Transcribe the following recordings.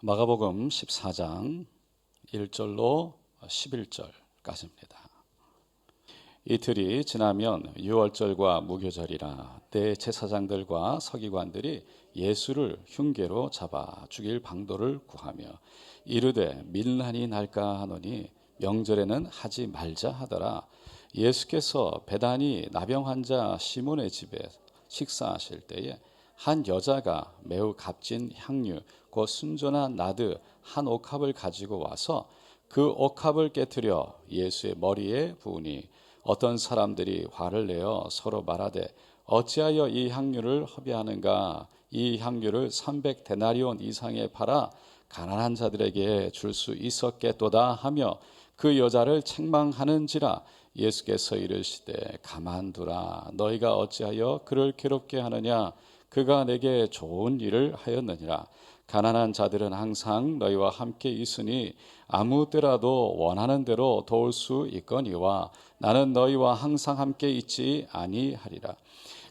마가복음 14장 1절로 11절까지입니다. 이틀이 지나면 유월절과 무교절이라 대제사장들과 서기관들이 예수를 흉계로 잡아 죽일 방도를 구하며 이르되 밀란이 날까 하노니 명절에는 하지 말자 하더라. 예수께서 베다니 나병 환자 시몬의 집에 식사하실 때에 한 여자가 매우 값진 향유 곧 순전한 나드 한 옥합을 가지고 와서 그 옥합을 깨뜨려 예수의 머리에 부으니 어떤 사람들이 화를 내어 서로 말하되 어찌하여 이 향유를 허비하는가. 이 향유를 300데나리온 이상에 팔아 가난한 자들에게 줄 수 있었겠도다 하며 그 여자를 책망하는지라. 예수께서 이르시되 가만두라. 너희가 어찌하여 그를 괴롭게 하느냐. 그가 내게 좋은 일을 하였느니라. 가난한 자들은 항상 너희와 함께 있으니 아무 때라도 원하는 대로 도울 수 있거니와 나는 너희와 항상 함께 있지 아니하리라.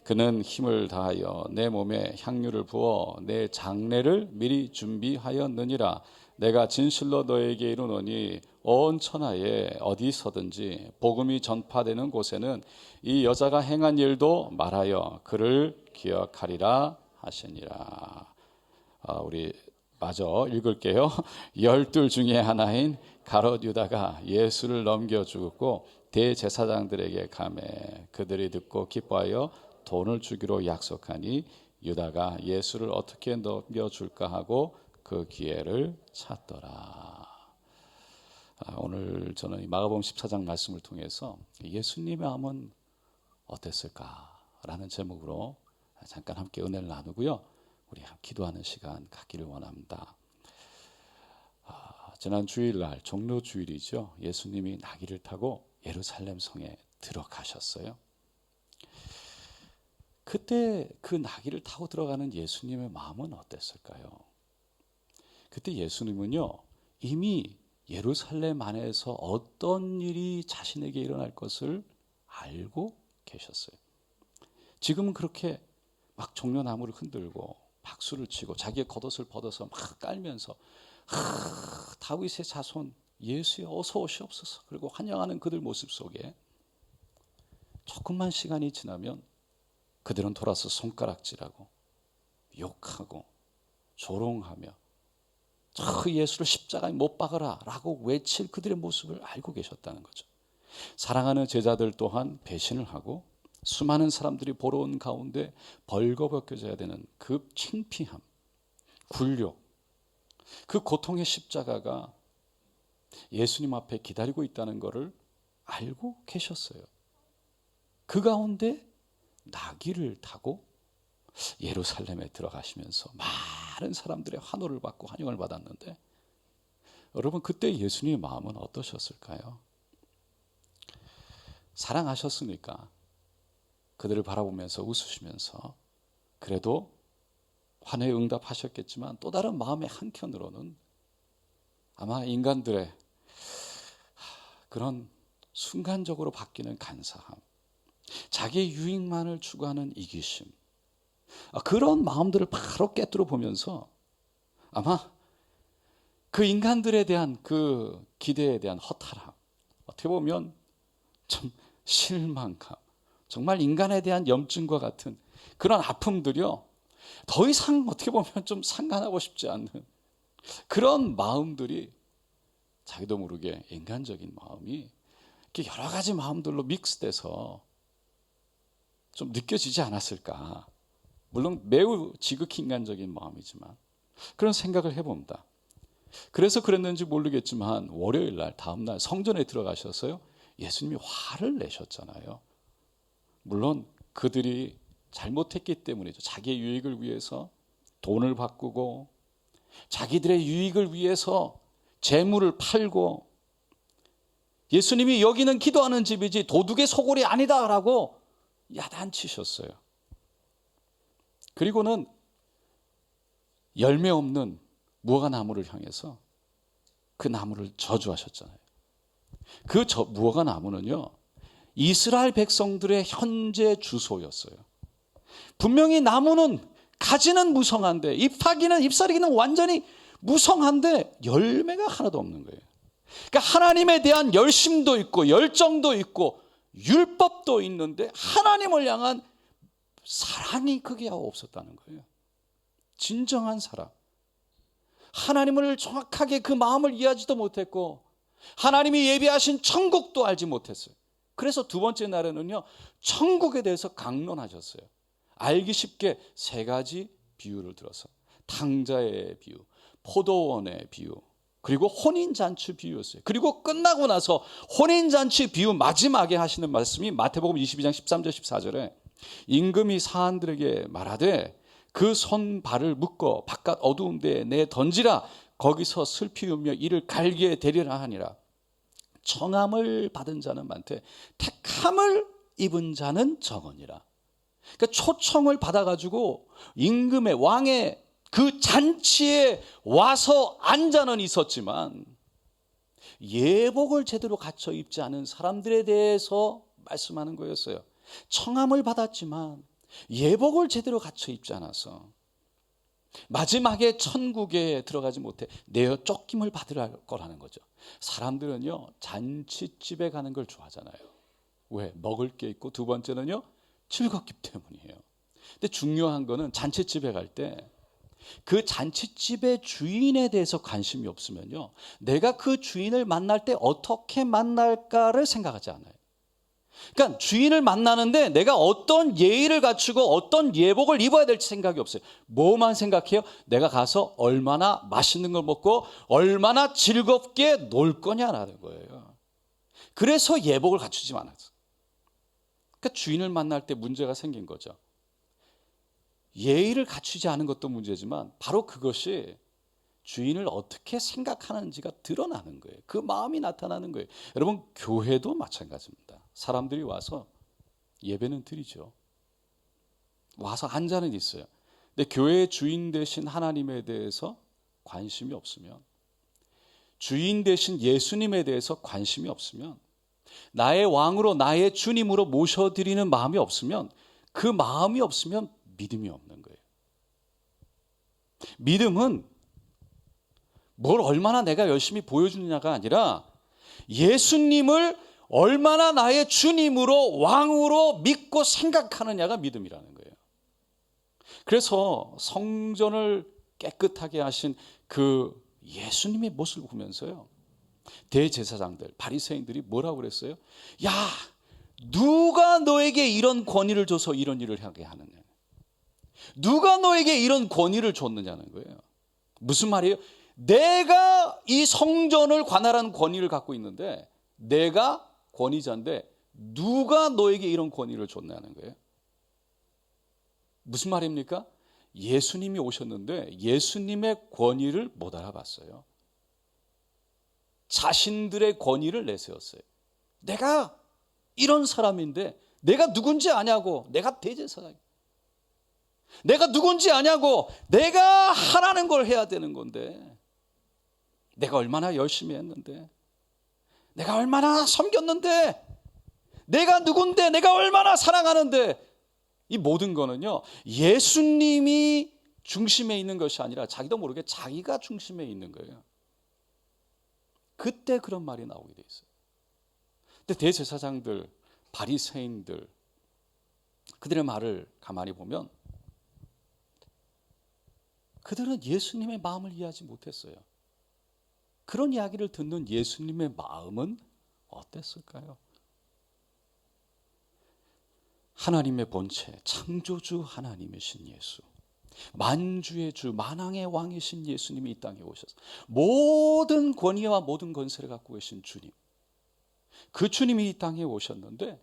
그는 힘을 다하여 내 몸에 향유를 부어 내 장례를 미리 준비하였느니라. 내가 진실로 너에게 이르노니 온 천하에 어디서든지 복음이 전파되는 곳에는 이 여자가 행한 일도 말하여 그를 기억하리라 하시니라. 우리 마저 읽을게요. 12 중에 하나인 가롯 유다가 예수를 넘겨 주고 대제사장들에게 가매 그들이 듣고 기뻐하여 돈을 주기로 약속하니 유다가 예수를 어떻게 넘겨줄까 하고 그 기회를 찾더라. 오늘 저는 마가복음 14장 말씀을 통해서 예수님의 마음은 어땠을까라는 제목으로 잠깐 함께 은혜를 나누고요. 우리 기도하는 시간 갖기를 원합니다. 지난 주일날 종로 주일이죠. 예수님이 나귀를 타고 예루살렘 성에 들어가셨어요. 그때 그 나귀를 타고 들어가는 예수님의 마음은 어땠을까요? 그때 예수님은요, 이미 예루살렘 안에서 어떤 일이 자신에게 일어날 것을 알고 계셨어요. 지금은 그렇게 막 종려나무를 흔들고 박수를 치고 자기의 겉옷을 벗어서 막 깔면서 다윗의 자손 예수여 어서 오시옵소서 그리고 환영하는 그들 모습 속에 조금만 시간이 지나면 그들은 돌아서 손가락질하고 욕하고 조롱하며 저 예수를 십자가에 못 박아라 라고 외칠 그들의 모습을 알고 계셨다는 거죠. 사랑하는 제자들 또한 배신을 하고 수많은 사람들이 보러 온 가운데 벌거벗겨져야 되는 그 창피함, 굴욕, 그 고통의 십자가가 예수님 앞에 기다리고 있다는 것을 알고 계셨어요. 그 가운데 나귀를 타고 예루살렘에 들어가시면서 많은 사람들의 환호를 받고 환영을 받았는데 여러분 그때 예수님의 마음은 어떠셨을까요? 사랑하셨으니까 그들을 바라보면서 웃으시면서 그래도 환호에 응답하셨겠지만 또 다른 마음의 한켠으로는 아마 인간들의 그런 순간적으로 바뀌는 간사함, 자기의 유익만을 추구하는 이기심, 그런 마음들을 바로 깨뜨려 보면서 아마 그 인간들에 대한 그 기대에 대한 허탈함, 어떻게 보면 좀 실망감, 정말 인간에 대한 염증과 같은 그런 아픔들이요, 더 이상 어떻게 보면 좀 상관하고 싶지 않는 그런 마음들이 자기도 모르게 인간적인 마음이 이렇게 여러 가지 마음들로 믹스돼서 좀 느껴지지 않았을까. 물론 매우 지극히 인간적인 마음이지만 그런 생각을 해봅니다. 그래서 그랬는지 모르겠지만 월요일 날 다음 날 성전에 들어가셔서요 예수님이 화를 내셨잖아요. 물론 그들이 잘못했기 때문이죠. 자기의 유익을 위해서 돈을 바꾸고 자기들의 유익을 위해서 재물을 팔고 예수님이 여기는 기도하는 집이지 도둑의 소굴이 아니다라고 야단치셨어요. 그리고는 열매 없는 무화과 나무를 향해서 그 나무를 저주하셨잖아요. 그 무화과 나무는요 이스라엘 백성들의 현재 주소였어요. 분명히 나무는 가지는 무성한데 잎사귀는 완전히 무성한데 열매가 하나도 없는 거예요. 그러니까 하나님에 대한 열심도 있고 열정도 있고 율법도 있는데 하나님을 향한 사랑이 그게 없었다는 거예요. 진정한 사랑. 하나님을 정확하게 그 마음을 이해하지도 못했고 하나님이 예비하신 천국도 알지 못했어요. 그래서 두 번째 날에는요, 천국에 대해서 강론하셨어요. 알기 쉽게 세 가지 비유를 들어서 탕자의 비유, 포도원의 비유, 그리고 혼인잔치 비유였어요. 그리고 끝나고 나서 혼인잔치 비유 마지막에 하시는 말씀이 마태복음 22장 13절 14절에 임금이 사한들에게 말하되 그 손 발을 묶어 바깥 어두운 데에 내 던지라. 거기서 슬피 울며 이를 갈게 되리라 하니라. 청함을 받은 자는 많되 택함을 입은 자는 적으니라. 그러니까 초청을 받아가지고 임금의 왕의 그 잔치에 와서 앉아는 있었지만 예복을 제대로 갖춰 입지 않은 사람들에 대해서 말씀하는 거였어요. 청함을 받았지만 예복을 제대로 갖춰 입지 않아서 마지막에 천국에 들어가지 못해 내어 쫓김을 받을 거라는 거죠. 사람들은요, 잔치집에 가는 걸 좋아하잖아요. 왜? 먹을 게 있고, 두 번째는요, 즐겁기 때문이에요. 근데 중요한 거는 잔치집에 갈 때 그 잔치집의 주인에 대해서 관심이 없으면요, 내가 그 주인을 만날 때 어떻게 만날까를 생각하지 않아요. 그러니까 주인을 만나는데 내가 어떤 예의를 갖추고 어떤 예복을 입어야 될지 생각이 없어요. 뭐만 생각해요? 내가 가서 얼마나 맛있는 걸 먹고 얼마나 즐겁게 놀 거냐라는 거예요. 그래서 예복을 갖추지 않았어요. 그러니까 주인을 만날 때 문제가 생긴 거죠. 예의를 갖추지 않은 것도 문제지만 바로 그것이 주인을 어떻게 생각하는지가 드러나는 거예요. 그 마음이 나타나는 거예요. 여러분, 교회도 마찬가지입니다. 사람들이 와서 예배는 드리죠. 와서 앉아는 있어요. 근데 교회의 주인 되신 하나님에 대해서 관심이 없으면, 주인 되신 예수님에 대해서 관심이 없으면, 나의 왕으로 나의 주님으로 모셔드리는 마음이 없으면, 그 마음이 없으면 믿음이 없는 거예요. 믿음은 뭘 얼마나 내가 열심히 보여주느냐가 아니라 예수님을 얼마나 나의 주님으로 왕으로 믿고 생각하느냐가 믿음이라는 거예요. 그래서 성전을 깨끗하게 하신 그 예수님의 모습을 보면서요, 대제사장들, 바리새인들이 뭐라고 그랬어요? 야, 누가 너에게 이런 권위를 줘서 이런 일을 하게 하느냐? 누가 너에게 이런 권위를 줬느냐는 거예요. 무슨 말이에요? 내가 이 성전을 관할하는 권위를 갖고 있는데, 내가 권위자인데 누가 너에게 이런 권위를 줬냐는 거예요. 무슨 말입니까? 예수님이 오셨는데 예수님의 권위를 못 알아봤어요. 자신들의 권위를 내세웠어요. 내가 이런 사람인데 내가 누군지 아냐고. 내가 대제사장, 내가 누군지 아냐고. 내가 하라는 걸 해야 되는 건데, 내가 얼마나 열심히 했는데, 내가 얼마나 섬겼는데, 내가 누군데, 내가 얼마나 사랑하는데, 이 모든 거는요, 예수님이 중심에 있는 것이 아니라 자기도 모르게 자기가 중심에 있는 거예요. 그때 그런 말이 나오게 돼 있어요. 근데 대제사장들, 바리새인들, 그들의 말을 가만히 보면 그들은 예수님의 마음을 이해하지 못했어요. 그런 이야기를 듣는 예수님의 마음은 어땠을까요? 하나님의 본체, 창조주 하나님이신 예수, 만주의 주, 만왕의 왕이신 예수님이 이 땅에 오셔서 모든 권위와 모든 권세를 갖고 계신 주님, 그 주님이 이 땅에 오셨는데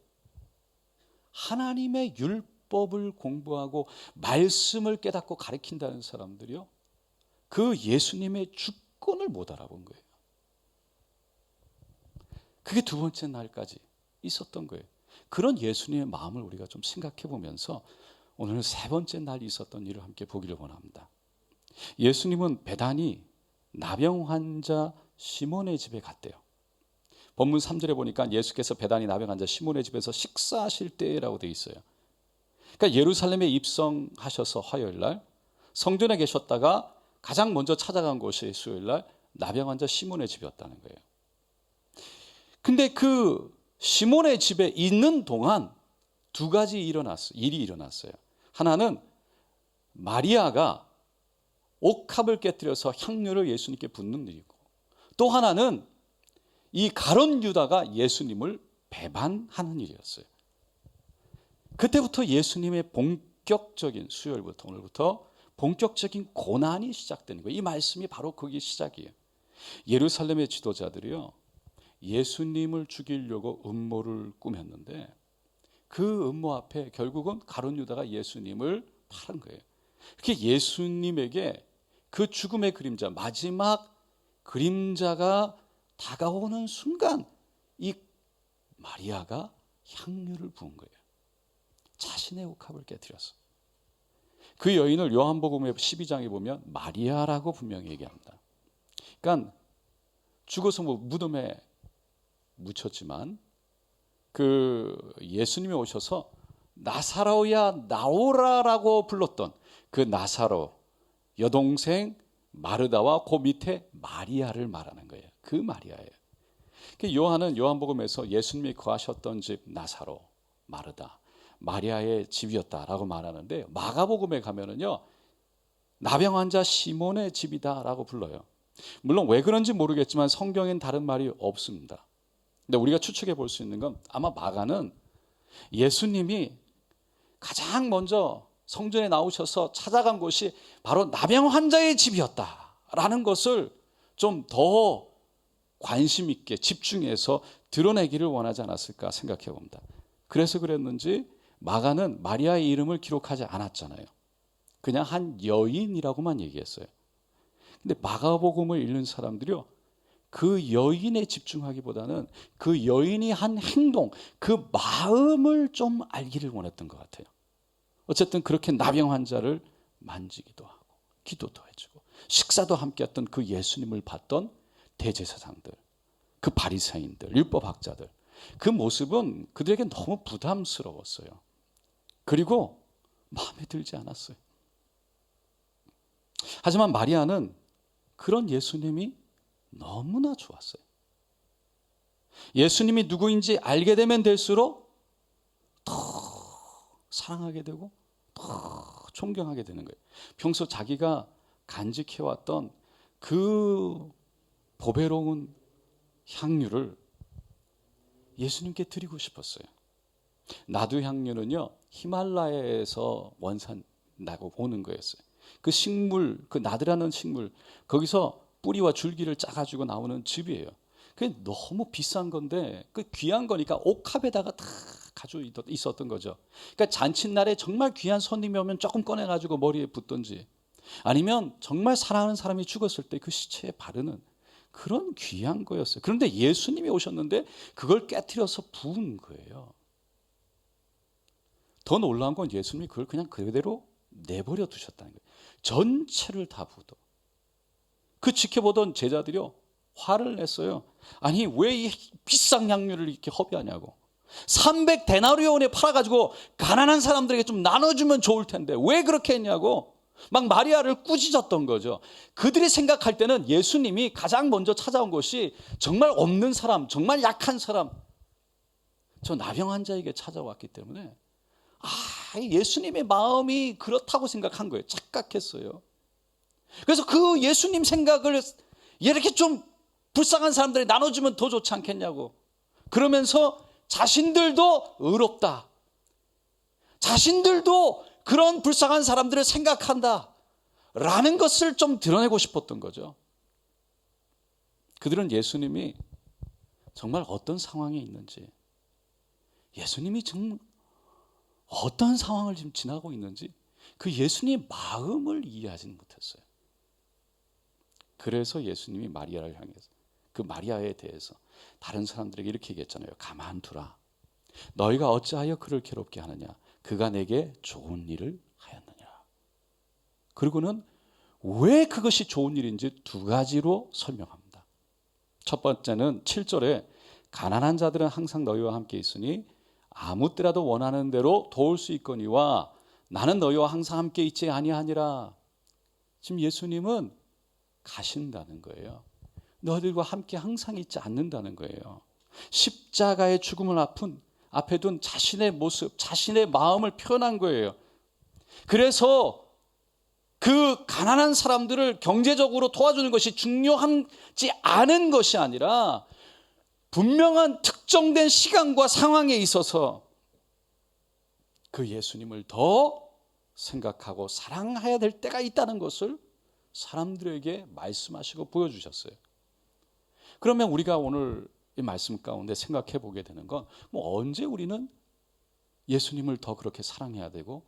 하나님의 율법을 공부하고 말씀을 깨닫고 가르친다는 사람들이요, 그 예수님의 주권을 못 알아본 거예요. 그게 두 번째 날까지 있었던 거예요. 그런 예수님의 마음을 우리가 좀 생각해 보면서 오늘 세 번째 날 있었던 일을 함께 보기를 원합니다. 예수님은 베다니 나병 환자 시몬의 집에 갔대요. 본문 3절에 보니까 예수께서 베다니 나병 환자 시몬의 집에서 식사하실 때라고 되어 있어요. 그러니까 예루살렘에 입성하셔서 화요일 날 성전에 계셨다가 가장 먼저 찾아간 곳이 수요일 날 나병 환자 시몬의 집이었다는 거예요. 근데 그 시몬의 집에 있는 동안 두 가지 일이 일어났어요. 하나는 마리아가 옥합을 깨뜨려서 향료를 예수님께 붓는 일이고, 또 하나는 이 가룟 유다가 예수님을 배반하는 일이었어요. 그때부터 예수님의 본격적인, 수요일부터 오늘부터 본격적인 고난이 시작되는 거예요. 이 말씀이 바로 거기 시작이에요. 예루살렘의 지도자들이요, 예수님을 죽이려고 음모를 꾸몄는데 그 음모 앞에 결국은 가룟 유다가 예수님을 팔은 거예요. 그렇게 예수님에게 그 죽음의 그림자, 마지막 그림자가 다가오는 순간 이 마리아가 향유를 부은 거예요. 자신의 옥합을 깨뜨렸어. 그 여인을 요한복음의 12장에 보면 마리아라고 분명히 얘기합니다. 그러니까 죽어서 무덤에 묻혔지만 그 예수님이 오셔서 나사로야 나오라라고 불렀던 그 나사로 여동생 마르다와 그 밑에 마리아를 말하는 거예요. 그 마리아예요. 요한은 요한복음에서 예수님이 거하셨던 집 나사로, 마르다, 마리아의 집이었다라고 말하는데, 마가복음에 가면은요 나병 환자 시몬의 집이다라고 불러요. 물론 왜 그런지 모르겠지만 성경엔 다른 말이 없습니다. 근데 우리가 추측해 볼 수 있는 건 아마 마가는 예수님이 가장 먼저 성전에 나오셔서 찾아간 곳이 바로 나병 환자의 집이었다라는 것을 좀 더 관심 있게 집중해서 드러내기를 원하지 않았을까 생각해 봅니다. 그래서 그랬는지 마가는 마리아의 이름을 기록하지 않았잖아요. 그냥 한 여인이라고만 얘기했어요. 근데 마가복음을 읽는 사람들이요, 그 여인에 집중하기보다는 그 여인이 한 행동, 그 마음을 좀 알기를 원했던 것 같아요. 어쨌든 그렇게 나병 환자를 만지기도 하고 기도도 해주고 식사도 함께 했던 그 예수님을 봤던 대제사장들, 그 바리새인들, 율법학자들, 그 모습은 그들에게 너무 부담스러웠어요. 그리고 마음에 들지 않았어요. 하지만 마리아는 그런 예수님이 너무나 좋았어요. 예수님이 누구인지 알게 되면 될수록 더 사랑하게 되고 더 존경하게 되는 거예요. 평소 자기가 간직해왔던 그 보배로운 향유를 예수님께 드리고 싶었어요. 나두 향유는요, 히말라야에서 원산나고 오는 거였어요. 그 식물, 그 나드라는 식물, 거기서 뿌리와 줄기를 짜가지고 나오는 즙이에요. 그게 너무 비싼 건데, 그 귀한 거니까 옥합에다가 다 가지고 있었던 거죠. 그러니까 잔칫날에 정말 귀한 손님이 오면 조금 꺼내가지고 머리에 붓든지, 아니면 정말 사랑하는 사람이 죽었을 때 그 시체에 바르는 그런 귀한 거였어요. 그런데 예수님이 오셨는데 그걸 깨트려서 부은 거예요. 더 놀라운 건 예수님이 그걸 그냥 그대로 내버려 두셨다는 거예요. 전체를 다 부도. 그 지켜보던 제자들이요, 화를 냈어요. 아니 왜 이 비싼 향유를 이렇게 허비하냐고. 300데나리온에 팔아가지고 가난한 사람들에게 좀 나눠주면 좋을 텐데 왜 그렇게 했냐고 막 마리아를 꾸짖었던 거죠. 그들이 생각할 때는 예수님이 가장 먼저 찾아온 것이 정말 없는 사람, 정말 약한 사람, 저 나병 환자에게 찾아왔기 때문에 예수님의 마음이 그렇다고 생각한 거예요. 착각했어요. 그래서 그 예수님 생각을 이렇게 좀 불쌍한 사람들이 나눠주면 더 좋지 않겠냐고. 그러면서 자신들도 의롭다, 자신들도 그런 불쌍한 사람들을 생각한다 라는 것을 좀 드러내고 싶었던 거죠. 그들은 예수님이 정말 어떤 상황에 있는지, 예수님이 정말 어떤 상황을 지금 지나고 있는지 그 예수님의 마음을 이해하지는 못했어요. 그래서 예수님이 마리아를 향해서, 그 마리아에 대해서 다른 사람들에게 이렇게 얘기했잖아요. 가만두라. 너희가 어찌하여 그를 괴롭게 하느냐. 그가 내게 좋은 일을 하였느냐. 그리고는 왜 그것이 좋은 일인지 두 가지로 설명합니다. 첫 번째는 7절에 가난한 자들은 항상 너희와 함께 있으니 아무 때라도 원하는 대로 도울 수 있거니와 나는 너희와 항상 함께 있지 아니하니라. 지금 예수님은 가신다는 거예요. 너희들과 함께 항상 있지 않는다는 거예요. 십자가의 죽음을 앞에 둔 자신의 모습, 자신의 마음을 표현한 거예요. 그래서 그 가난한 사람들을 경제적으로 도와주는 것이 중요하지 않은 것이 아니라 분명한 특정된 시간과 상황에 있어서 그 예수님을 더 생각하고 사랑해야 될 때가 있다는 것을 사람들에게 말씀하시고 보여주셨어요. 그러면 우리가 오늘 이 말씀 가운데 생각해 보게 되는 건 언제 우리는 예수님을 더 그렇게 사랑해야 되고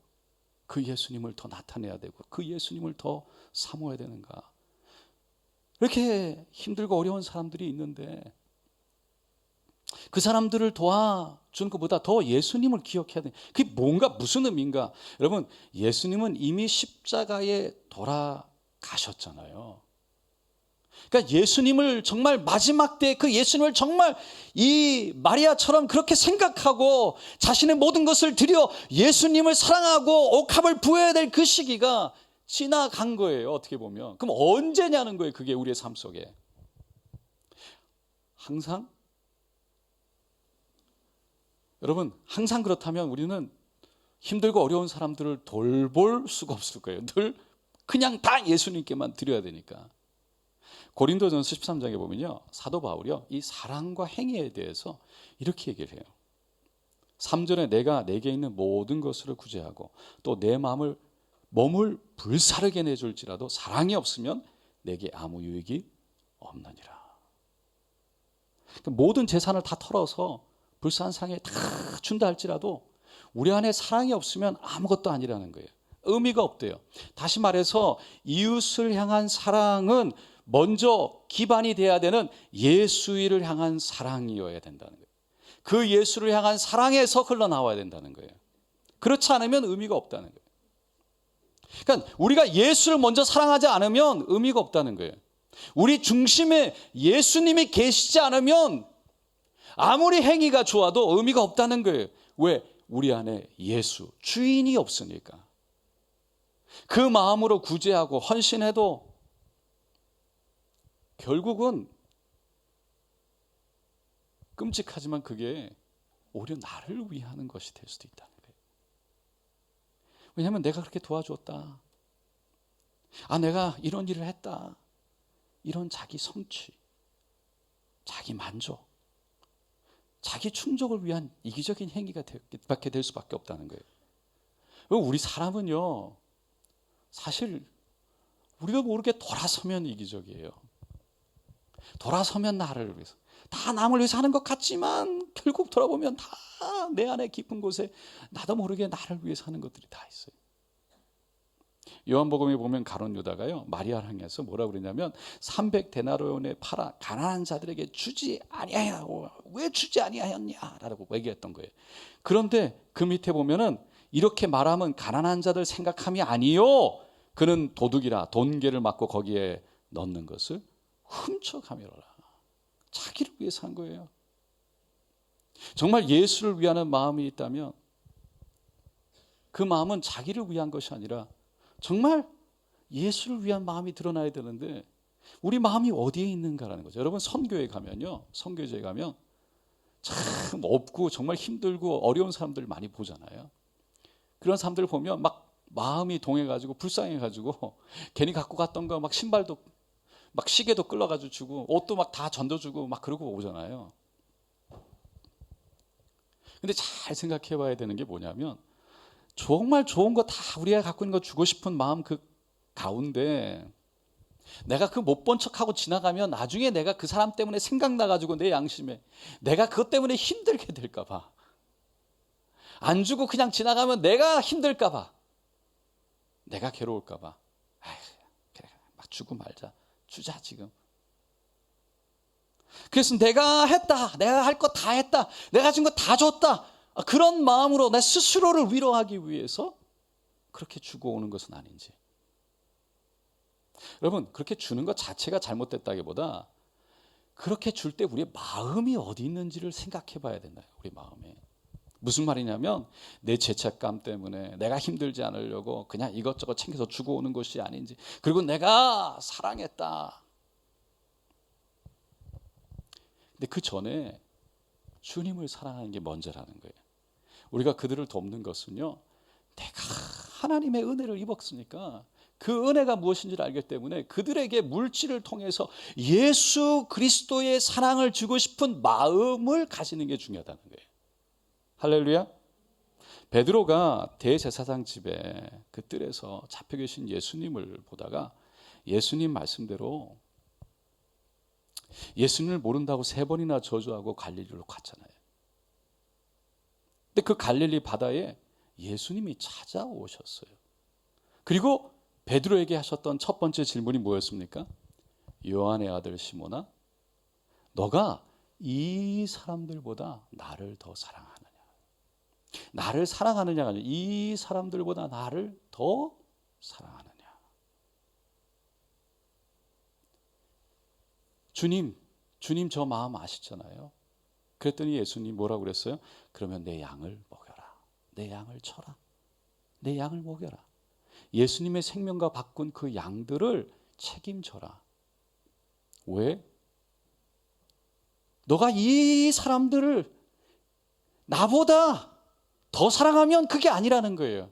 그 예수님을 더 나타내야 되고 그 예수님을 더 사모해야 되는가? 이렇게 힘들고 어려운 사람들이 있는데 그 사람들을 도와준 것보다 더 예수님을 기억해야 돼. 그게 뭔가 무슨 의미인가? 여러분, 예수님은 이미 십자가에 돌아가셨잖아요. 그러니까 예수님을 정말 마지막 때 그 예수님을 정말 이 마리아처럼 그렇게 생각하고 자신의 모든 것을 들여 예수님을 사랑하고 옥합을 부어야 될 그 시기가 지나간 거예요. 어떻게 보면. 그럼 언제냐는 거예요. 그게 우리의 삶 속에. 항상? 여러분, 항상 그렇다면 우리는 힘들고 어려운 사람들을 돌볼 수가 없을 거예요. 늘 그냥 다 예수님께만 드려야 되니까. 고린도전서 13장에 보면요, 사도 바울이요, 이 사랑과 행위에 대해서 이렇게 얘기를 해요. 3절에 내가 내게 있는 모든 것을 구제하고 또 내 몸을 불사르게 내줄지라도 사랑이 없으면 내게 아무 유익이 없느니라. 모든 재산을 다 털어서 불쌍한 사랑에 다 준다 할지라도 우리 안에 사랑이 없으면 아무것도 아니라는 거예요. 의미가 없대요. 다시 말해서 이웃을 향한 사랑은 먼저 기반이 돼야 되는 예수를 향한 사랑이어야 된다는 거예요. 그 예수를 향한 사랑에서 흘러나와야 된다는 거예요. 그렇지 않으면 의미가 없다는 거예요. 그러니까 우리가 예수를 먼저 사랑하지 않으면 의미가 없다는 거예요. 우리 중심에 예수님이 계시지 않으면 아무리 행위가 좋아도 의미가 없다는 거예요. 왜? 우리 안에 예수, 주인이 없으니까. 그 마음으로 구제하고 헌신해도 결국은 끔찍하지만 그게 오히려 나를 위하는 것이 될 수도 있다는 거예요. 왜냐하면 내가 그렇게 도와줬다. 내가 이런 일을 했다. 이런 자기 성취, 자기 만족, 자기 충족을 위한 이기적인 행위가 밖에 될 수밖에 없다는 거예요. 우리 사람은요, 사실 우리도 모르게 돌아서면 이기적이에요. 돌아서면 나를 위해서, 다 남을 위해서 하는 것 같지만 결국 돌아보면 다 내 안에 깊은 곳에 나도 모르게 나를 위해서 하는 것들이 다 있어요. 요한복음에 보면 가룟 유다가요, 마리아를 향해서 뭐라고 그러냐면 300데나리온에 팔아 가난한 자들에게 주지 아니하여 왜 주지 아니하였냐라고 얘기했던 거예요. 그런데 그 밑에 보면은 이렇게 말하면 가난한 자들 생각함이 아니요, 그는 도둑이라 돈계를 맞고 거기에 넣는 것을 훔쳐가며라. 자기를 위해서 한 거예요. 정말 예수를 위하는 마음이 있다면 그 마음은 자기를 위한 것이 아니라 정말 예수를 위한 마음이 드러나야 되는데 우리 마음이 어디에 있는가라는 거죠. 여러분, 선교에 가면요, 선교제에 가면 참 없고 정말 힘들고 어려운 사람들 많이 보잖아요. 그런 사람들 보면 막 마음이 동해가지고 불쌍해가지고 괜히 갖고 갔던 거 막 신발도 막 시계도 끌어가지고 주고 옷도 막 다 전도주고 막 그러고 오잖아요. 근데 잘 생각해 봐야 되는 게 뭐냐면 정말 좋은 거 다 우리가 갖고 있는 거 주고 싶은 마음 그 가운데 내가 그 못 본 척하고 지나가면 나중에 내가 그 사람 때문에 생각나가지고 내 양심에 내가 그것 때문에 힘들게 될까 봐, 안 주고 그냥 지나가면 내가 힘들까 봐, 내가 괴로울까 봐, 그래 막 주고 말자, 주자 지금. 그래서 내가 했다, 내가 할 거 다 했다, 내가 준 거 다 줬다, 그런 마음으로 내 스스로를 위로하기 위해서 그렇게 주고 오는 것은 아닌지. 여러분, 그렇게 주는 것 자체가 잘못됐다기보다 그렇게 줄 때 우리의 마음이 어디 있는지를 생각해 봐야 된다. 우리 마음에 무슨 말이냐면 내 죄책감 때문에 내가 힘들지 않으려고 그냥 이것저것 챙겨서 주고 오는 것이 아닌지, 그리고 내가 사랑했다. 근데 그 전에 주님을 사랑하는 게 먼저라는 거예요. 우리가 그들을 돕는 것은요, 내가 하나님의 은혜를 입었으니까 그 은혜가 무엇인지를 알기 때문에 그들에게 물질을 통해서 예수 그리스도의 사랑을 주고 싶은 마음을 가지는 게 중요하다는 거예요. 할렐루야. 베드로가 대제사장 집에 그 뜰에서 잡혀 계신 예수님을 보다가 예수님 말씀대로 예수님을 모른다고 3번이나 저주하고 갈릴리로 갔잖아요. 근데 그 갈릴리 바다에 예수님이 찾아오셨어요. 그리고 베드로에게 하셨던 첫 번째 질문이 뭐였습니까? 요한의 아들 시몬아, 너가 이 사람들보다 나를 더 사랑하느냐? 나를 사랑하느냐가 아니라 이 사람들보다 나를 더 사랑하느냐? 주님 저 마음 아시잖아요. 그랬더니 예수님 뭐라고 그랬어요? 그러면 내 양을 먹여라. 내 양을 쳐라. 내 양을 먹여라. 예수님의 생명과 바꾼 그 양들을 책임져라. 왜? 너가 이 사람들을 나보다 더 사랑하면 그게 아니라는 거예요.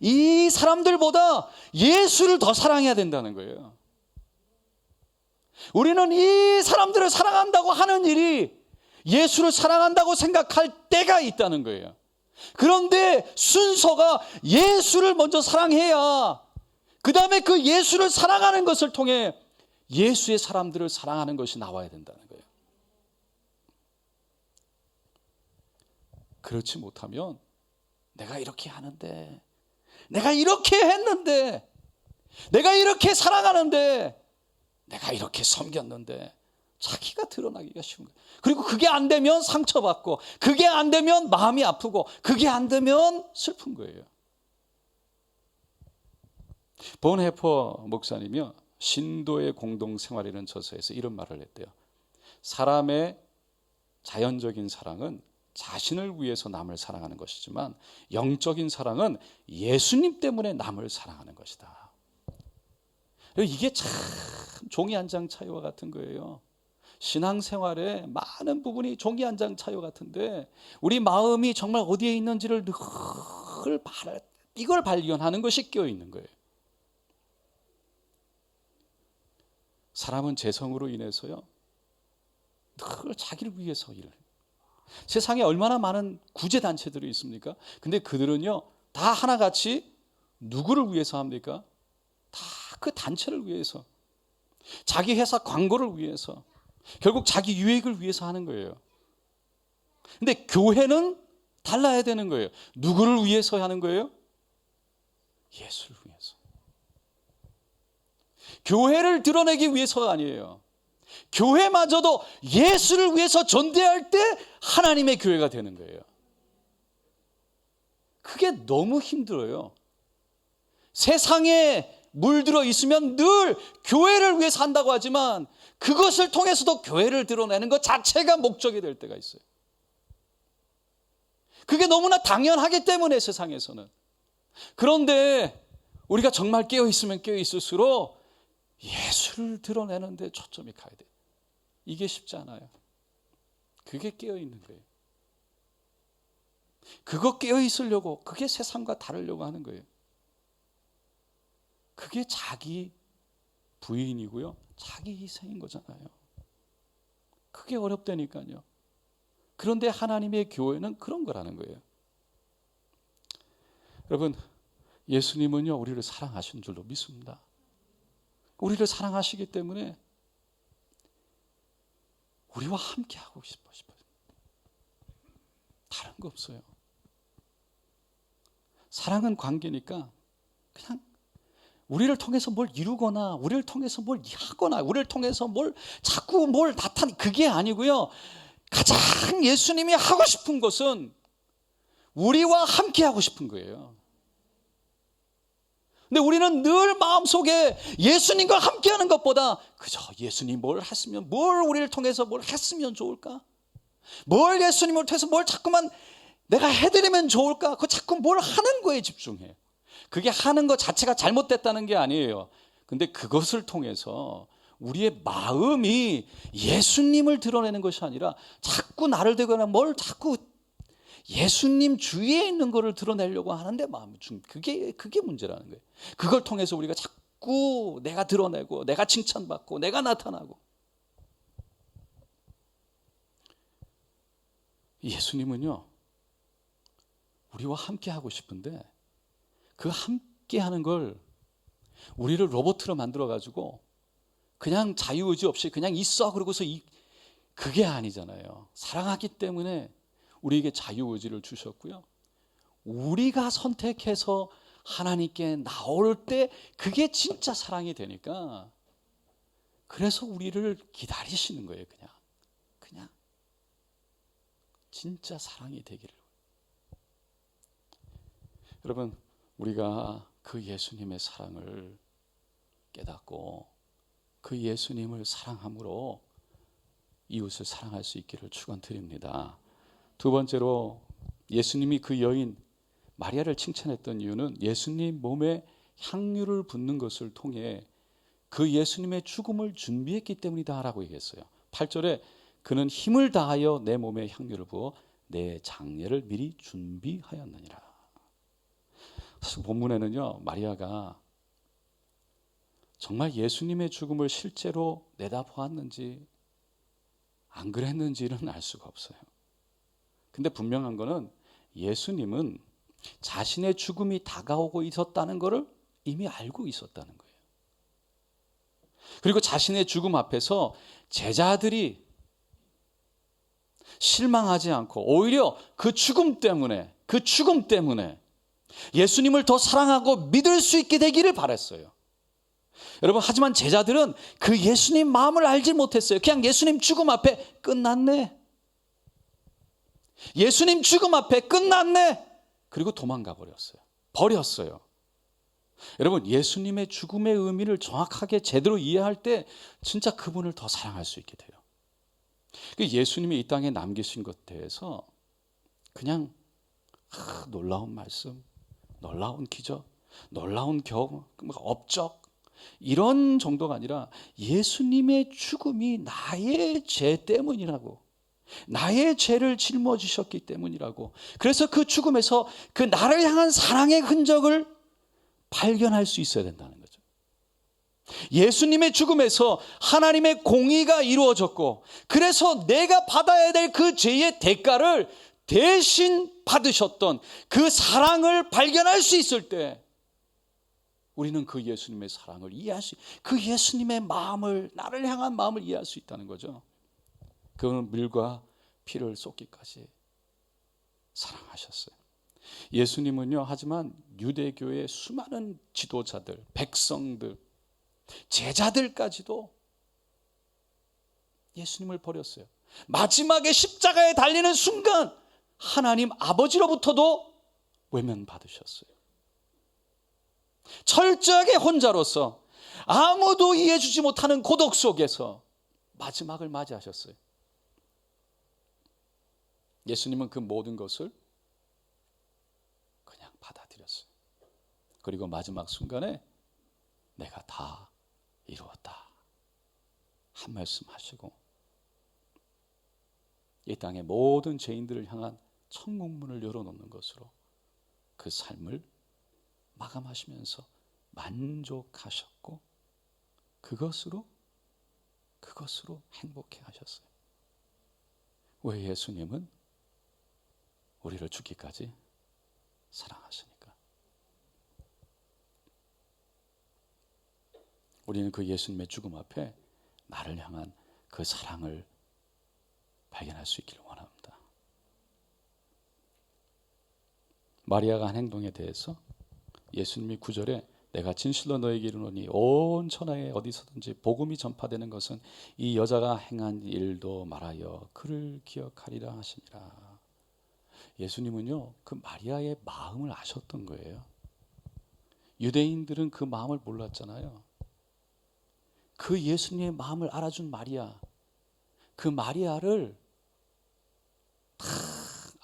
이 사람들보다 예수를 더 사랑해야 된다는 거예요. 우리는 이 사람들을 사랑한다고 하는 일이 예수를 사랑한다고 생각할 때가 있다는 거예요. 그런데 순서가 예수를 먼저 사랑해야 그 다음에 그 예수를 사랑하는 것을 통해 예수의 사람들을 사랑하는 것이 나와야 된다는 거예요. 그렇지 못하면 내가 이렇게 하는데, 내가 이렇게 했는데, 내가 이렇게 사랑하는데, 내가 이렇게 섬겼는데, 자기가 드러나기가 쉬운 거예요. 그리고 그게 안 되면 상처받고, 그게 안 되면 마음이 아프고, 그게 안 되면 슬픈 거예요. 본헤퍼 목사님이요, 신도의 공동생활이라는 저서에서 이런 말을 했대요. 사람의 자연적인 사랑은 자신을 위해서 남을 사랑하는 것이지만 영적인 사랑은 예수님 때문에 남을 사랑하는 것이다. 이게 참 종이 한 장 차이와 같은 거예요. 신앙생활의 많은 부분이 종이 한 장 차이와 같은데 우리 마음이 정말 어디에 있는지를 늘 이걸 발견하는 것이 깨어있는 거예요. 사람은 재성으로 인해서요, 늘 자기를 위해서 일을 해요. 세상에 얼마나 많은 구제단체들이 있습니까? 근데 그들은요, 다 하나같이 누구를 위해서 합니까? 다 그 단체를 위해서, 자기 회사 광고를 위해서, 결국 자기 유익을 위해서 하는 거예요. 근데 교회는 달라야 되는 거예요. 누구를 위해서 하는 거예요? 예수를 위해서. 교회를 드러내기 위해서가 아니에요. 교회마저도 예수를 위해서 전대할 때 하나님의 교회가 되는 거예요. 그게 너무 힘들어요. 세상에 물들어 있으면 늘 교회를 위해서 한다고 하지만 그것을 통해서도 교회를 드러내는 것 자체가 목적이 될 때가 있어요. 그게 너무나 당연하기 때문에 세상에서는. 그런데 우리가 정말 깨어있으면 깨어있을수록 예수를 드러내는 데 초점이 가야 돼요. 이게 쉽지 않아요. 그게 깨어있는 거예요. 그거 깨어있으려고, 그게 세상과 다르려고 하는 거예요. 그게 자기 부인이고요, 자기 희생인 거잖아요. 그게 어렵다니까요. 그런데 하나님의 교회는 그런 거라는 거예요. 여러분, 예수님은요, 우리를 사랑하신 줄로 믿습니다. 우리를 사랑하시기 때문에 우리와 함께 하고 싶어요. 다른 거 없어요. 사랑은 관계니까 그냥 우리를 통해서 뭘 이루거나 우리를 통해서 뭘 하거나 우리를 통해서 뭘 자꾸 뭘 그게 아니고요. 가장 예수님이 하고 싶은 것은 우리와 함께 하고 싶은 거예요. 근데 우리는 늘 마음속에 예수님과 함께하는 것보다 그저 예수님 뭘 우리를 통해서 뭘 했으면 좋을까? 뭘 예수님을 통해서 뭘 자꾸만 내가 해드리면 좋을까? 그 자꾸 뭘 하는 거에 집중해요. 그게 하는 것 자체가 잘못됐다는 게 아니에요. 근데 그것을 통해서 우리의 마음이 예수님을 드러내는 것이 아니라 자꾸 나를 대거나 뭘 자꾸 예수님 주위에 있는 거를 드러내려고 하는데 마음이 그게 문제라는 거예요. 그걸 통해서 우리가 자꾸 내가 드러내고 내가 칭찬받고 내가 나타나고. 예수님은요, 우리와 함께 하고 싶은데 그 함께 하는 걸 우리를 로봇으로 만들어 가지고 그냥 자유의지 없이 그냥 있어 그러고서 그게 아니잖아요. 사랑하기 때문에 우리에게 자유의지를 주셨고요, 우리가 선택해서 하나님께 나올 때 그게 진짜 사랑이 되니까, 그래서 우리를 기다리시는 거예요. 그냥 진짜 사랑이 되기를. 여러분, 우리가 그 예수님의 사랑을 깨닫고 그 예수님을 사랑함으로 이웃을 사랑할 수 있기를 축원드립니다. 두 번째로, 예수님이 그 여인 마리아를 칭찬했던 이유는 예수님 몸에 향유를 붓는 것을 통해 그 예수님의 죽음을 준비했기 때문이다라고 얘기했어요. 8절에 그는 힘을 다하여 내 몸에 향유를 부어 내 장례를 미리 준비하였느니라. 사실 본문에는요, 마리아가 정말 예수님의 죽음을 실제로 내다보았는지 안 그랬는지는 알 수가 없어요. 근데 분명한 거는 예수님은 자신의 죽음이 다가오고 있었다는 것을 이미 알고 있었다는 거예요. 그리고 자신의 죽음 앞에서 제자들이 실망하지 않고 오히려 그 죽음 때문에 예수님을 더 사랑하고 믿을 수 있게 되기를 바랬어요. 여러분, 하지만 제자들은 그 예수님 마음을 알지 못했어요. 그냥 예수님 죽음 앞에 끝났네, 예수님 죽음 앞에 끝났네, 그리고 도망가 버렸어요. 여러분, 예수님의 죽음의 의미를 정확하게 제대로 이해할 때 진짜 그분을 더 사랑할 수 있게 돼요. 예수님이 이 땅에 남기신 것에 대해서 그냥 놀라운 말씀, 놀라운 기적, 놀라운 업적, 이런 정도가 아니라 예수님의 죽음이 나의 죄 때문이라고, 나의 죄를 짊어지셨기 때문이라고. 그래서 그 죽음에서 그 나를 향한 사랑의 흔적을 발견할 수 있어야 된다는 거죠. 예수님의 죽음에서 하나님의 공의가 이루어졌고, 그래서 내가 받아야 될 그 죄의 대가를 대신 받으셨던 그 사랑을 발견할 수 있을 때 우리는 그 예수님의 사랑을 이해할 수, 그 예수님의 마음을, 나를 향한 마음을 이해할 수 있다는 거죠. 그는 물과 피를 쏟기까지 사랑하셨어요. 예수님은요, 하지만 유대교의 수많은 지도자들, 백성들, 제자들까지도 예수님을 버렸어요. 마지막에 십자가에 달리는 순간 하나님 아버지로부터도 외면받으셨어요. 철저하게 혼자로서 아무도 이해해주지 못하는 고독 속에서 마지막을 맞이하셨어요. 예수님은 그 모든 것을 그냥 받아들였어요. 그리고 마지막 순간에 내가 다 이루었다 한 말씀 하시고 이 땅의 모든 죄인들을 향한 천국문을 열어놓는 것으로 그 삶을 마감하시면서 만족하셨고 그것으로 행복해 하셨어요. 왜? 예수님은 우리를 죽기까지 사랑하시니까. 우리는 그 예수님의 죽음 앞에 나를 향한 그 사랑을 발견할 수 있기를 원합니다. 마리아가 한 행동에 대해서 예수님이 9절에 내가 진실로 너에게 이르노니 온 천하에 어디서든지 복음이 전파되는 것은 이 여자가 행한 일도 말하여 그를 기억하리라 하시니라. 예수님은요, 그 마리아의 마음을 아셨던 거예요. 유대인들은 그 마음을 몰랐잖아요. 그 예수님의 마음을 알아준 마리아, 그 마리아를 다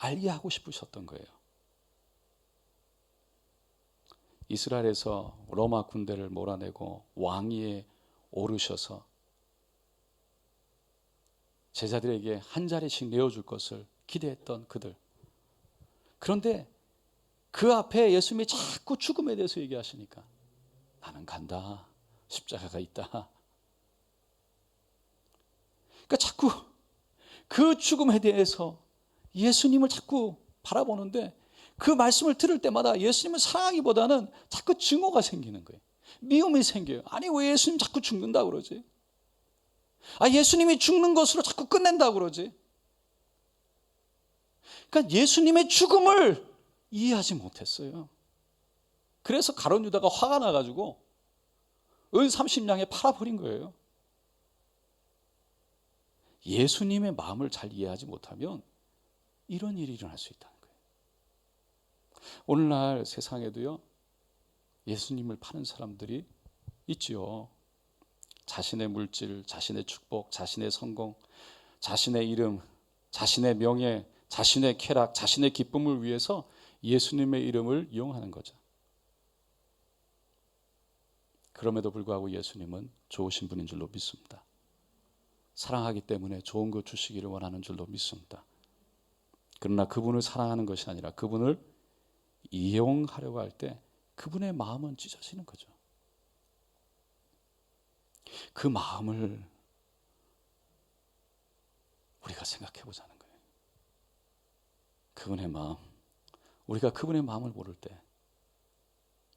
알게 하고 싶으셨던 거예요. 이스라엘에서 로마 군대를 몰아내고 왕위에 오르셔서 제자들에게 한 자리씩 내어줄 것을 기대했던 그들. 그런데 그 앞에 예수님이 자꾸 죽음에 대해서 얘기하시니까 나는 간다. 십자가가 있다. 그러니까 자꾸 그 죽음에 대해서 예수님을 자꾸 바라보는데 그 말씀을 들을 때마다 예수님을 사랑하기보다는 자꾸 증오가 생기는 거예요. 미움이 생겨요. 아니 왜 예수님 자꾸 죽는다고 그러지? 예수님이 죽는 것으로 자꾸 끝낸다고 그러지? 그러니까 예수님의 죽음을 이해하지 못했어요. 그래서 가룟 유다가 화가 나가지고 은 30냥에 팔아버린 거예요. 예수님의 마음을 잘 이해하지 못하면 이런 일이 일어날 수 있다는 거예요. 오늘날 세상에도요, 예수님을 파는 사람들이 있지요. 자신의 물질, 자신의 축복, 자신의 성공, 자신의 이름, 자신의 명예, 자신의 쾌락, 자신의 기쁨을 위해서 예수님의 이름을 이용하는 거죠. 그럼에도 불구하고 예수님은 좋으신 분인 줄로 믿습니다. 사랑하기 때문에 좋은 것 주시기를 원하는 줄로 믿습니다. 그러나 그분을 사랑하는 것이 아니라 그분을 이용하려고 할 때 그분의 마음은 찢어지는 거죠. 그 마음을 우리가 생각해 보자는 거예요. 그분의 마음. 우리가 그분의 마음을 모를 때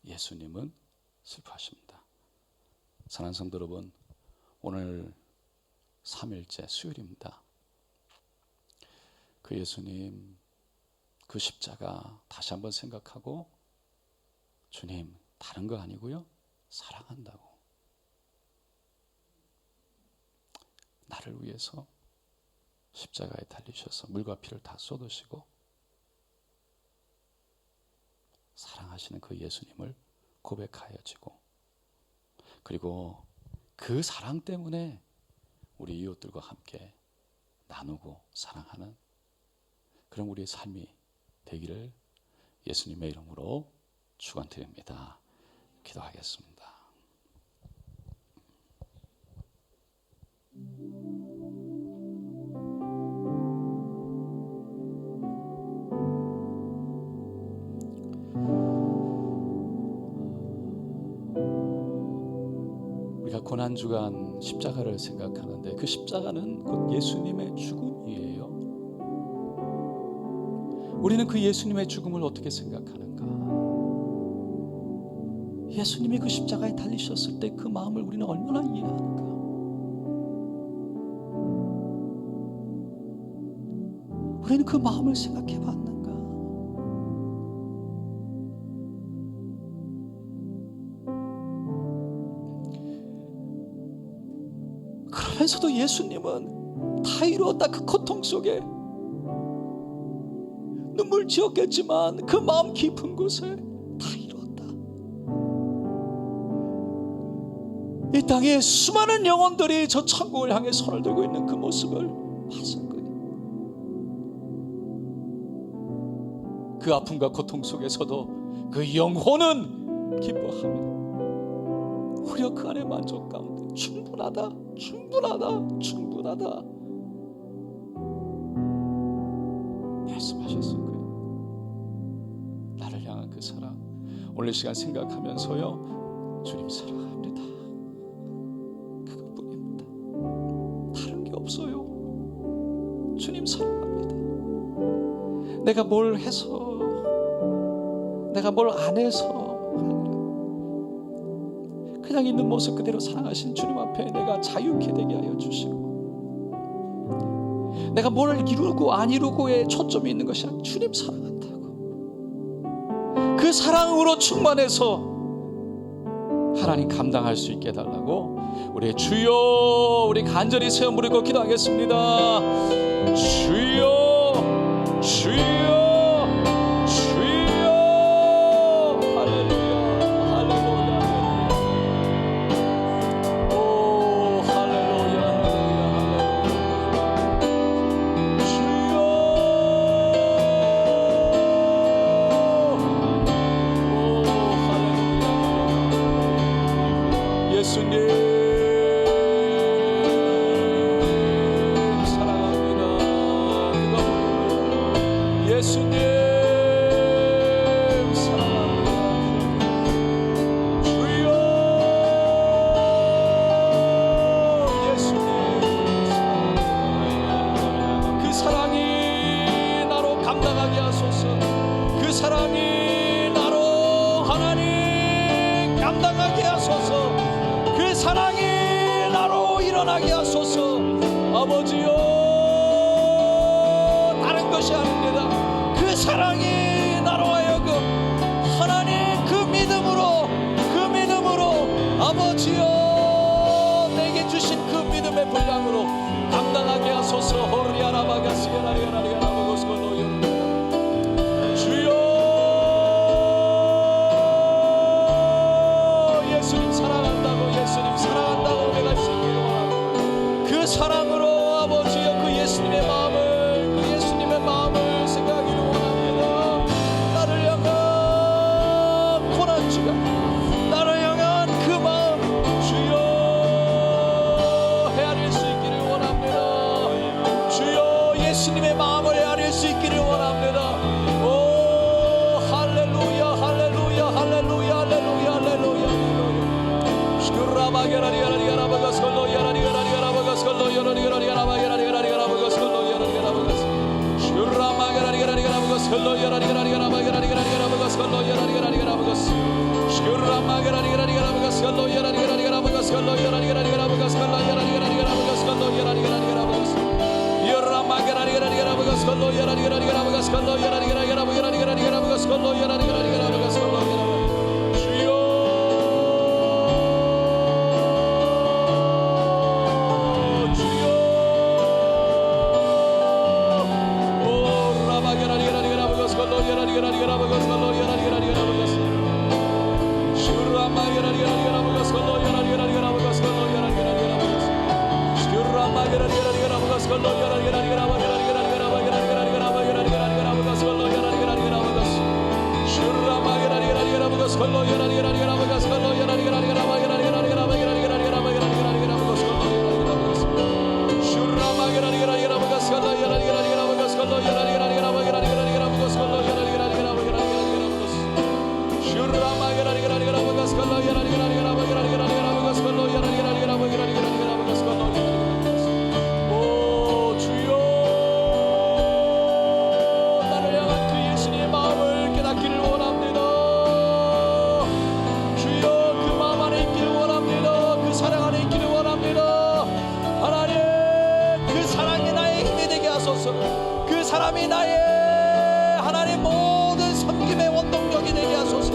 예수님은 슬퍼하십니다. 사랑하는 성도 여러분, 오늘 3일째 수요일입니다. 그 예수님, 그 십자가 다시 한번 생각하고 주님, 다른 거 아니고요, 사랑한다고. 나를 위해서 십자가에 달리셔서 물과 피를 다 쏟으시고 사랑하시는 그 예수님을 고백하여지고, 그리고 그 사랑 때문에 우리 이웃들과 함께 나누고 사랑하는 그런 우리의 삶이 되기를 예수님의 이름으로 축원드립니다. 기도하겠습니다. 우리가 고난주간 십자가를 생각하는데 그 십자가는 곧 예수님의 죽음이에요. 우리는 그 예수님의 죽음을 어떻게 생각하는가? 예수님이 그 십자가에 달리셨을 때 그 마음을 우리는 얼마나 이해하는가? 우리는 그 마음을 생각해 봤는가? 그러면서도 예수님은 다 이루었다, 그 고통 속에 눈물 지었겠지만 그 마음 깊은 곳에 다 이루었다. 이 땅에 수많은 영혼들이 저 천국을 향해 손을 들고 있는 그 모습을 봤을 거예요. 그 아픔과 고통 속에서도 그 영혼은 기뻐합니다. 오히려 그 안에 만족 가운데 충분하다, 충분하다, 충분하다 말씀하셨을 거예요. 나를 향한 그 사랑, 오늘 시간 생각하면서요, 주님 사랑합니다. 그것뿐입니다. 다른 게 없어요. 주님 사랑합니다. 내가 뭘 해서, 내가 뭘 안 해서 그냥 있는 모습 그대로 사랑하신 주님 앞에 내가 자유케 되게 하여 주시고, 내가 뭘 이루고 안 이루고에 초점이 있는 것이 아니라 주님 사랑한다고, 그 사랑으로 충만해서 하나님 감당할 수 있게 해달라고 우리 주여, 우리 간절히 세워 무릎 기도하겠습니다. 주여, 주여, 일어나게 하소서. 아버지여, 다른 것이 아닙니다. 그 사랑이 나로 하여금 하나님 그 믿음으로 아버지여 내게 주신 그 믿음의 분량으로 감당하게 하소서. 주여, 예수님 사랑한다고 내가 지키기를 원합니다. 그 사랑으로 아버지여 그 예수님의 마음을 생각하기를 원합니다. 나를 향한 고난주가, 나를 향한 그 마음 주여 헤아릴 수 있기를 원합니다. 주여 예수님의 마음을 헤아릴 수 있기를 원합니다. 오 할렐루야 할렐루야 할렐루야 할렐루야 할렐루야. 그 사람이 나의 하나님 모든 섬김의 원동력이 되게 하소서.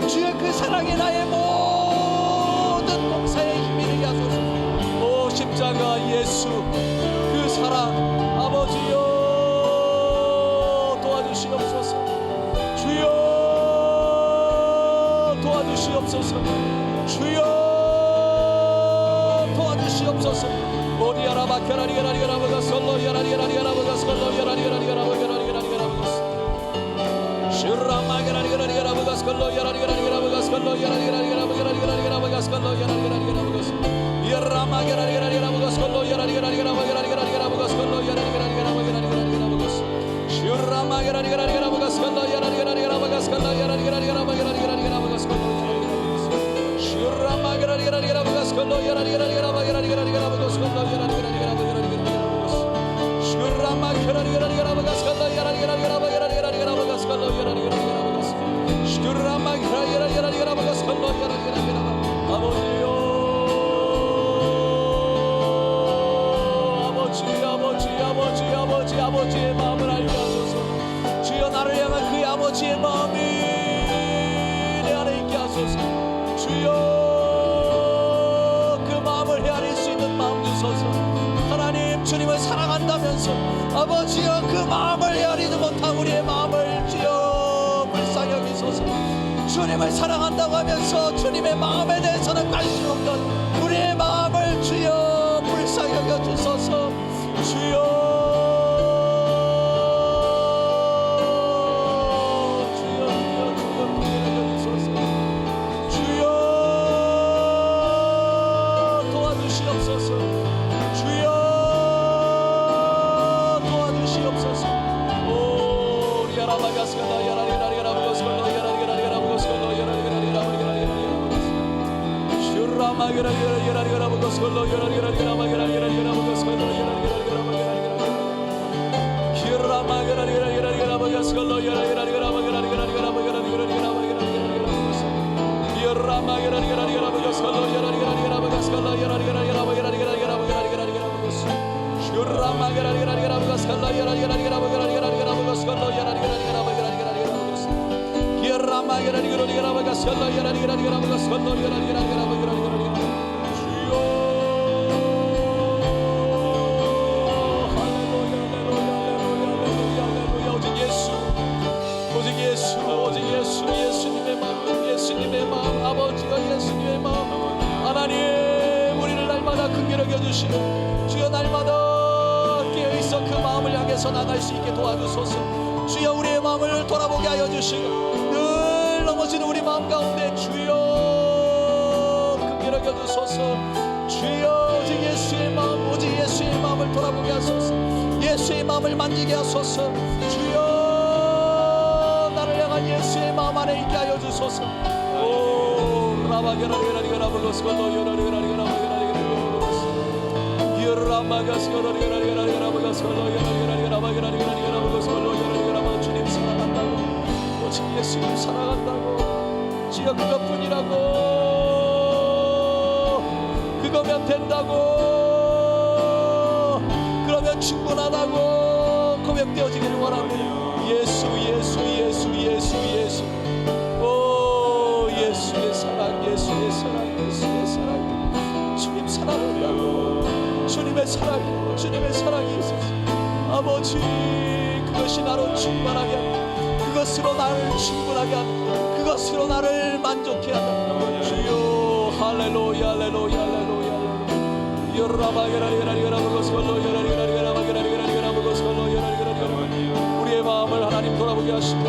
주여 그 사랑이 나의 모든 목사의 힘이 되게 하소서. 오 십자가 예수 그 사랑 아버지여 도와주시옵소서. 주여 도와주시옵소서. 주여 도와주시옵소서. 오리아라 바케라리가라리가라바가 솔로야라리가라리가라바가 솔로야라리가라리가라바가 슈라마게라리가라리가라바가 솔로야라리가라리가라바가 솔로야라리가라리가라바가 솔로야라리가라리가라바가 이라마게라리가라리가라바가 솔로야라리가라리가라바가 솔로야라리가라리가라바가 슈라마게라리가라리가라바가 솔로야라리가라리가라바가 솔로야라리가라리가라바가 슈라마게라리가라리가라바가 솔로야라리가라리가라바가 아버지의 마음을 알게 하소서. 주여 나를 향한 그 아버지의 마음이 내 안에 있게 하소서. 주여 그 마음을 헤아릴 수 있는 마음 주소서. 하나님 주님을 사랑한다면서 아버지여 그 마음을 헤아리지 못한 우리의 마음을 주여 불쌍히 여기소서. 주님을 사랑한다고 하면서 주님의 마음에 대해서는 관심 없던 우리의 마음을 주여 불쌍히 여겨주소서. 주여 예수님의 마음, 아버지가 예수님의 마음, 하나님 우리를 날마다 긍휼히 여겨주시고 주여 날마다 깨어있어 그 마음을 향해서 나갈 수 있게 도와주소서. 주여 우리의 마음을 돌아보게 하여 주시고 늘 넘어지는 우리 마음 가운데 주여 긍휼히 여겨주소서. 주여 오직 예수의 마음, 오직 예수의 마음을 돌아보게 하소서. 예수의 마음을 만지게 하소서. 주여 나를 향한 예수의 마음 안에 있게 하여 주소서. 오 라바게라리가라리가라 불렀을걸로 주님 사랑한다고, 오직 예수님 사랑한다고, 주여 그것뿐이라고, 그거면 된다고, 그러면 충분하다고 고백되어지기를 원합니다. 예수 예수 예수 예수 예수. 오 예수의 사랑, 예수의 사랑, 예수의 사랑. 주님 사랑한다고, 주님의 사랑이, 주님의 사랑이 있어서 아버지 그것이 나로 충만하게 한다. 그것으로 나를 충분하게 한다. 그것으로 나를 만족해 한다. 주여 할렐루야 할렐루야 할렐루야. 우리의 마음을 하나님 돌아보게 하시고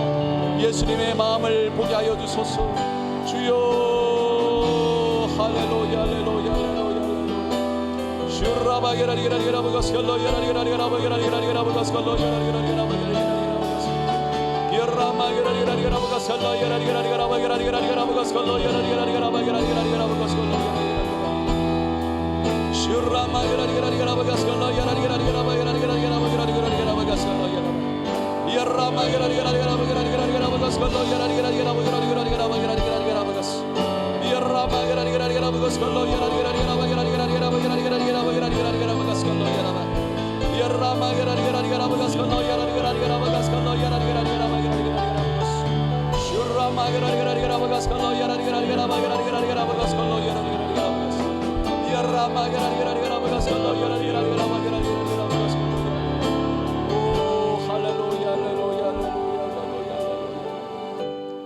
예수님의 마음을 보게 하여 주소서. 주여 할렐루야 할렐루야 할렐루야.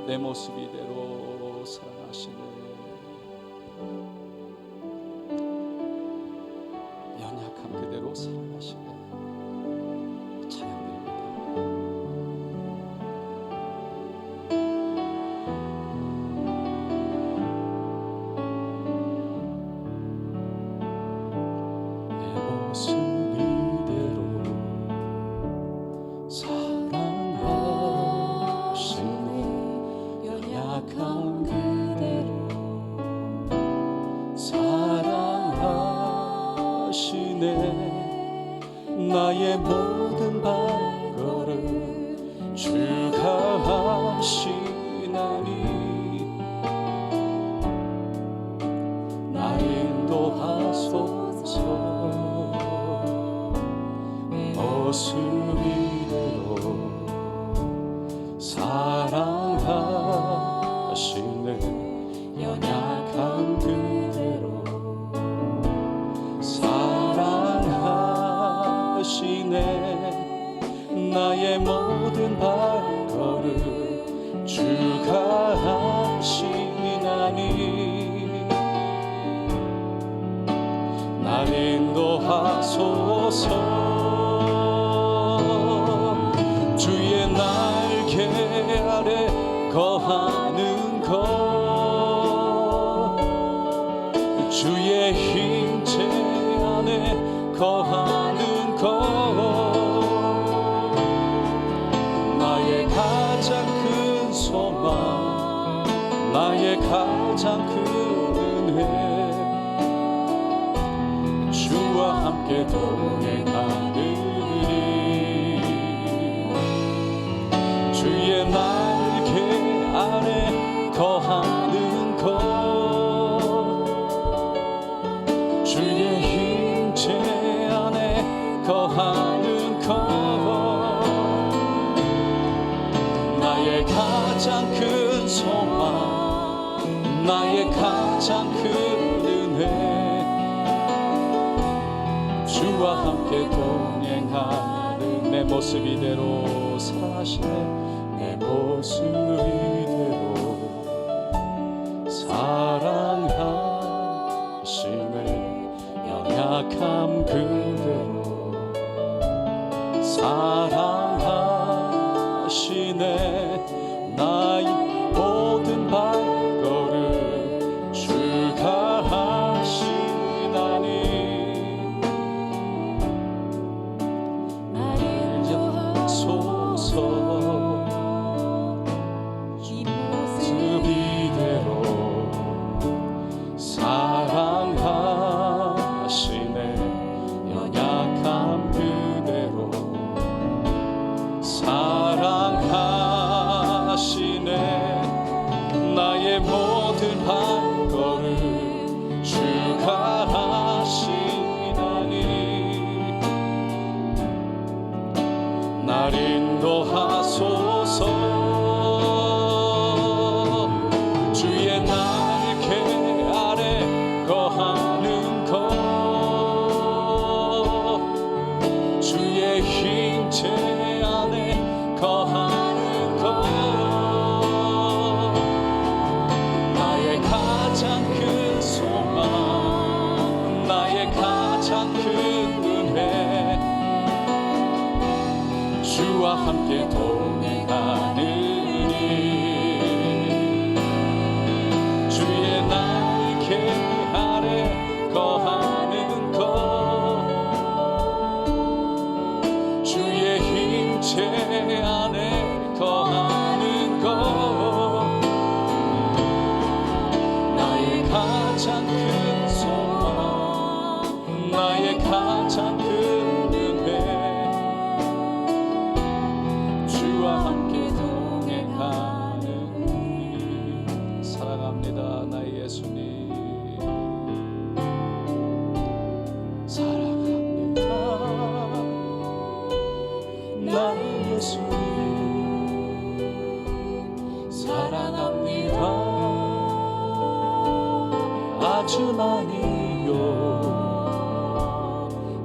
내 모습 이대로 사랑하시네. 연약함 그대로 사랑하시네. 찬양드립니다. 내 모습 이대로 사랑하시네. 연약함 그대로 사랑하시네. 나의 모든 발걸음 주가 하시나니 나 인도하소서. 모습 이대로 사랑하시네. 연약한 그대로 사랑하시네. 나의 모든 발걸음 주가 하시나니 날 인도하소서. 주의 날개 아래 거하는 것, 주의 힘체 안에 거하는 것, 나의 가장 큰 소망, 나의 가장 큰 은혜, 주와 함께 동행하느니 주의 날개 아래 거하는 것, 주의 힘체 안에 거하는 것, 나의 가장 큰 소망, 주와 함께 동행하는 내 모습 이대로 사랑하시네. 내 모습 이대로 사랑하시네. 연약함 그대로 사랑하시네. 나의 모든 발걸음 주가 하시나니 나를 인도하소서. 이 모습 이대로 사랑하시네. 연약함 그대로 사랑하시네. 나의 모든 발걸음 주가 하시나니 날 인도하소서. 주의 날개 아래 거하는 것 주의 힘체 안에 거하는 것 나의 가장 큰 소망 나의 가장 큰 은혜 주와 함께 동행하느니 주의 날개 아래 거하는 것 주의 힘체 안에 거하는 것 나의 가장 큰 소망 나의 가장 큰 은혜 주와 함께 동행하는 사랑합니다. 나의 예수님 사랑합니다. 나의 예수님 사랑합니다. 아주 많이요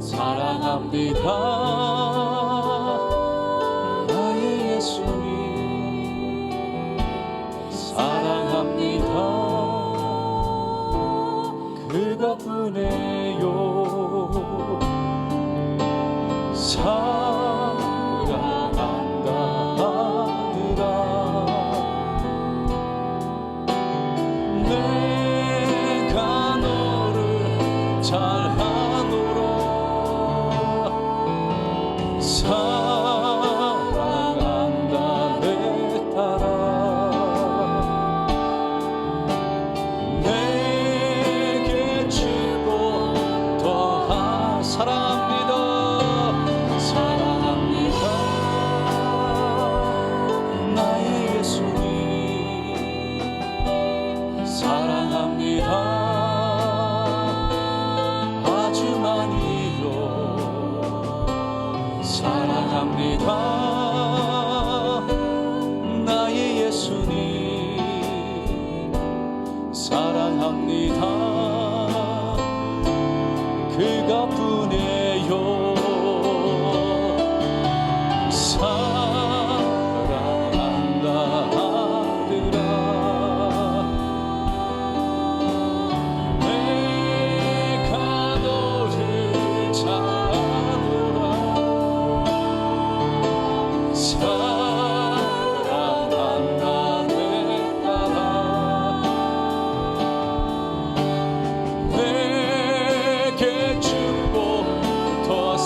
사랑합니다. 나의 예수님 사랑합니다. 그것뿐이요 사랑한다 하느라 내가 너를 잘하노라 사랑한다 내 딸아 내게 주고 더하 사랑합니다. 사랑합니다. 나의 예수님 사랑합니다. 아주 많이요 사랑합니다. 나의 예수님 사랑합니다. 그것뿐이에요 사랑한다 하느라 내가 너를 잘하노라 사랑한다 내 딸아 내게 축복 더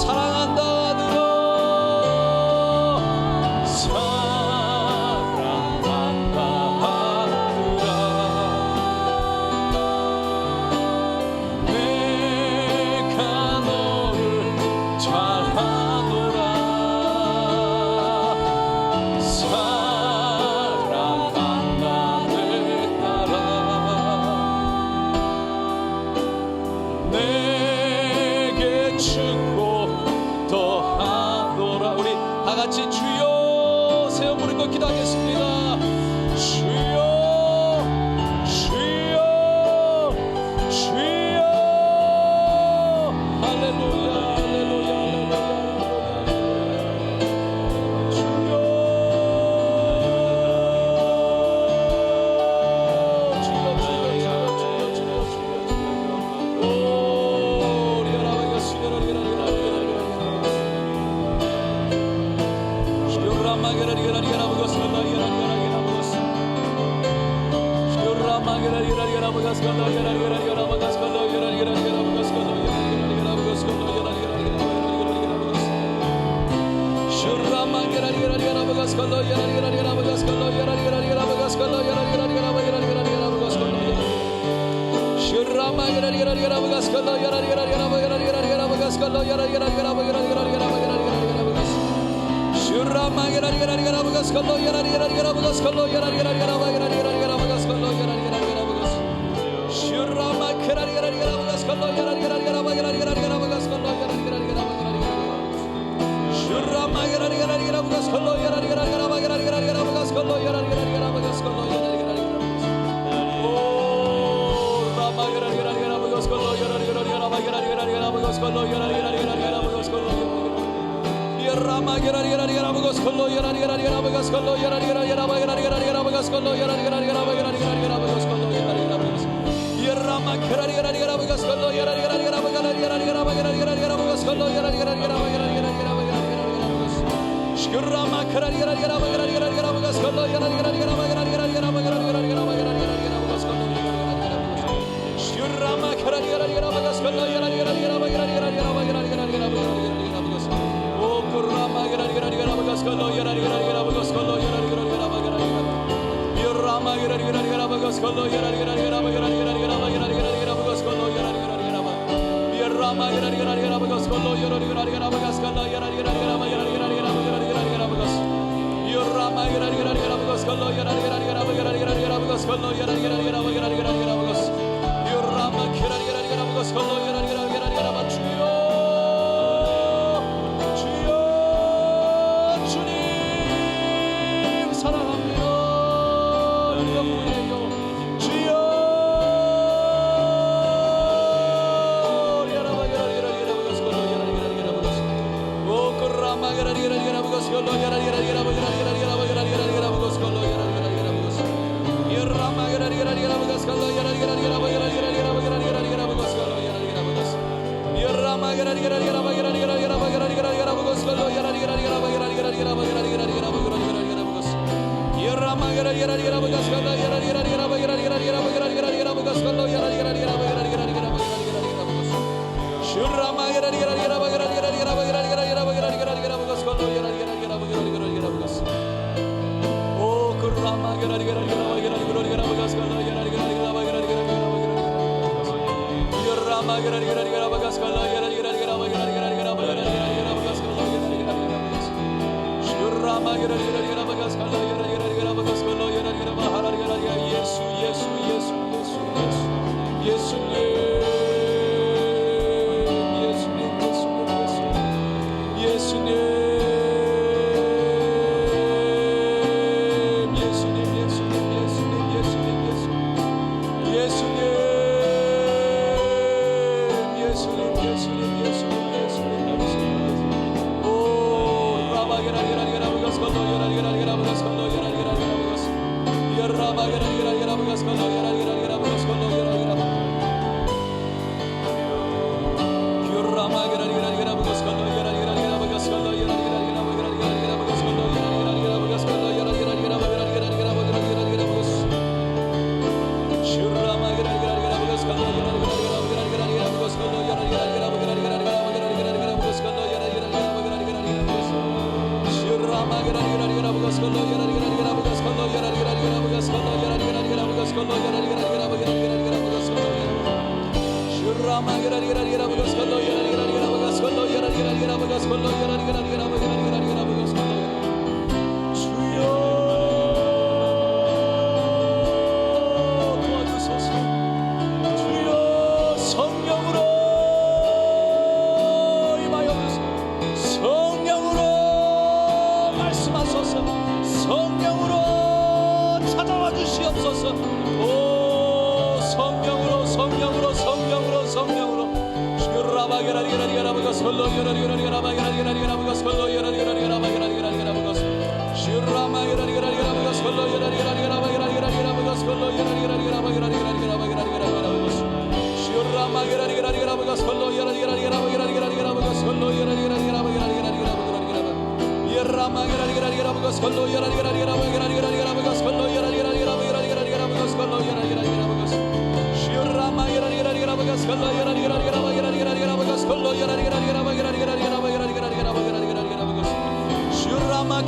Shurama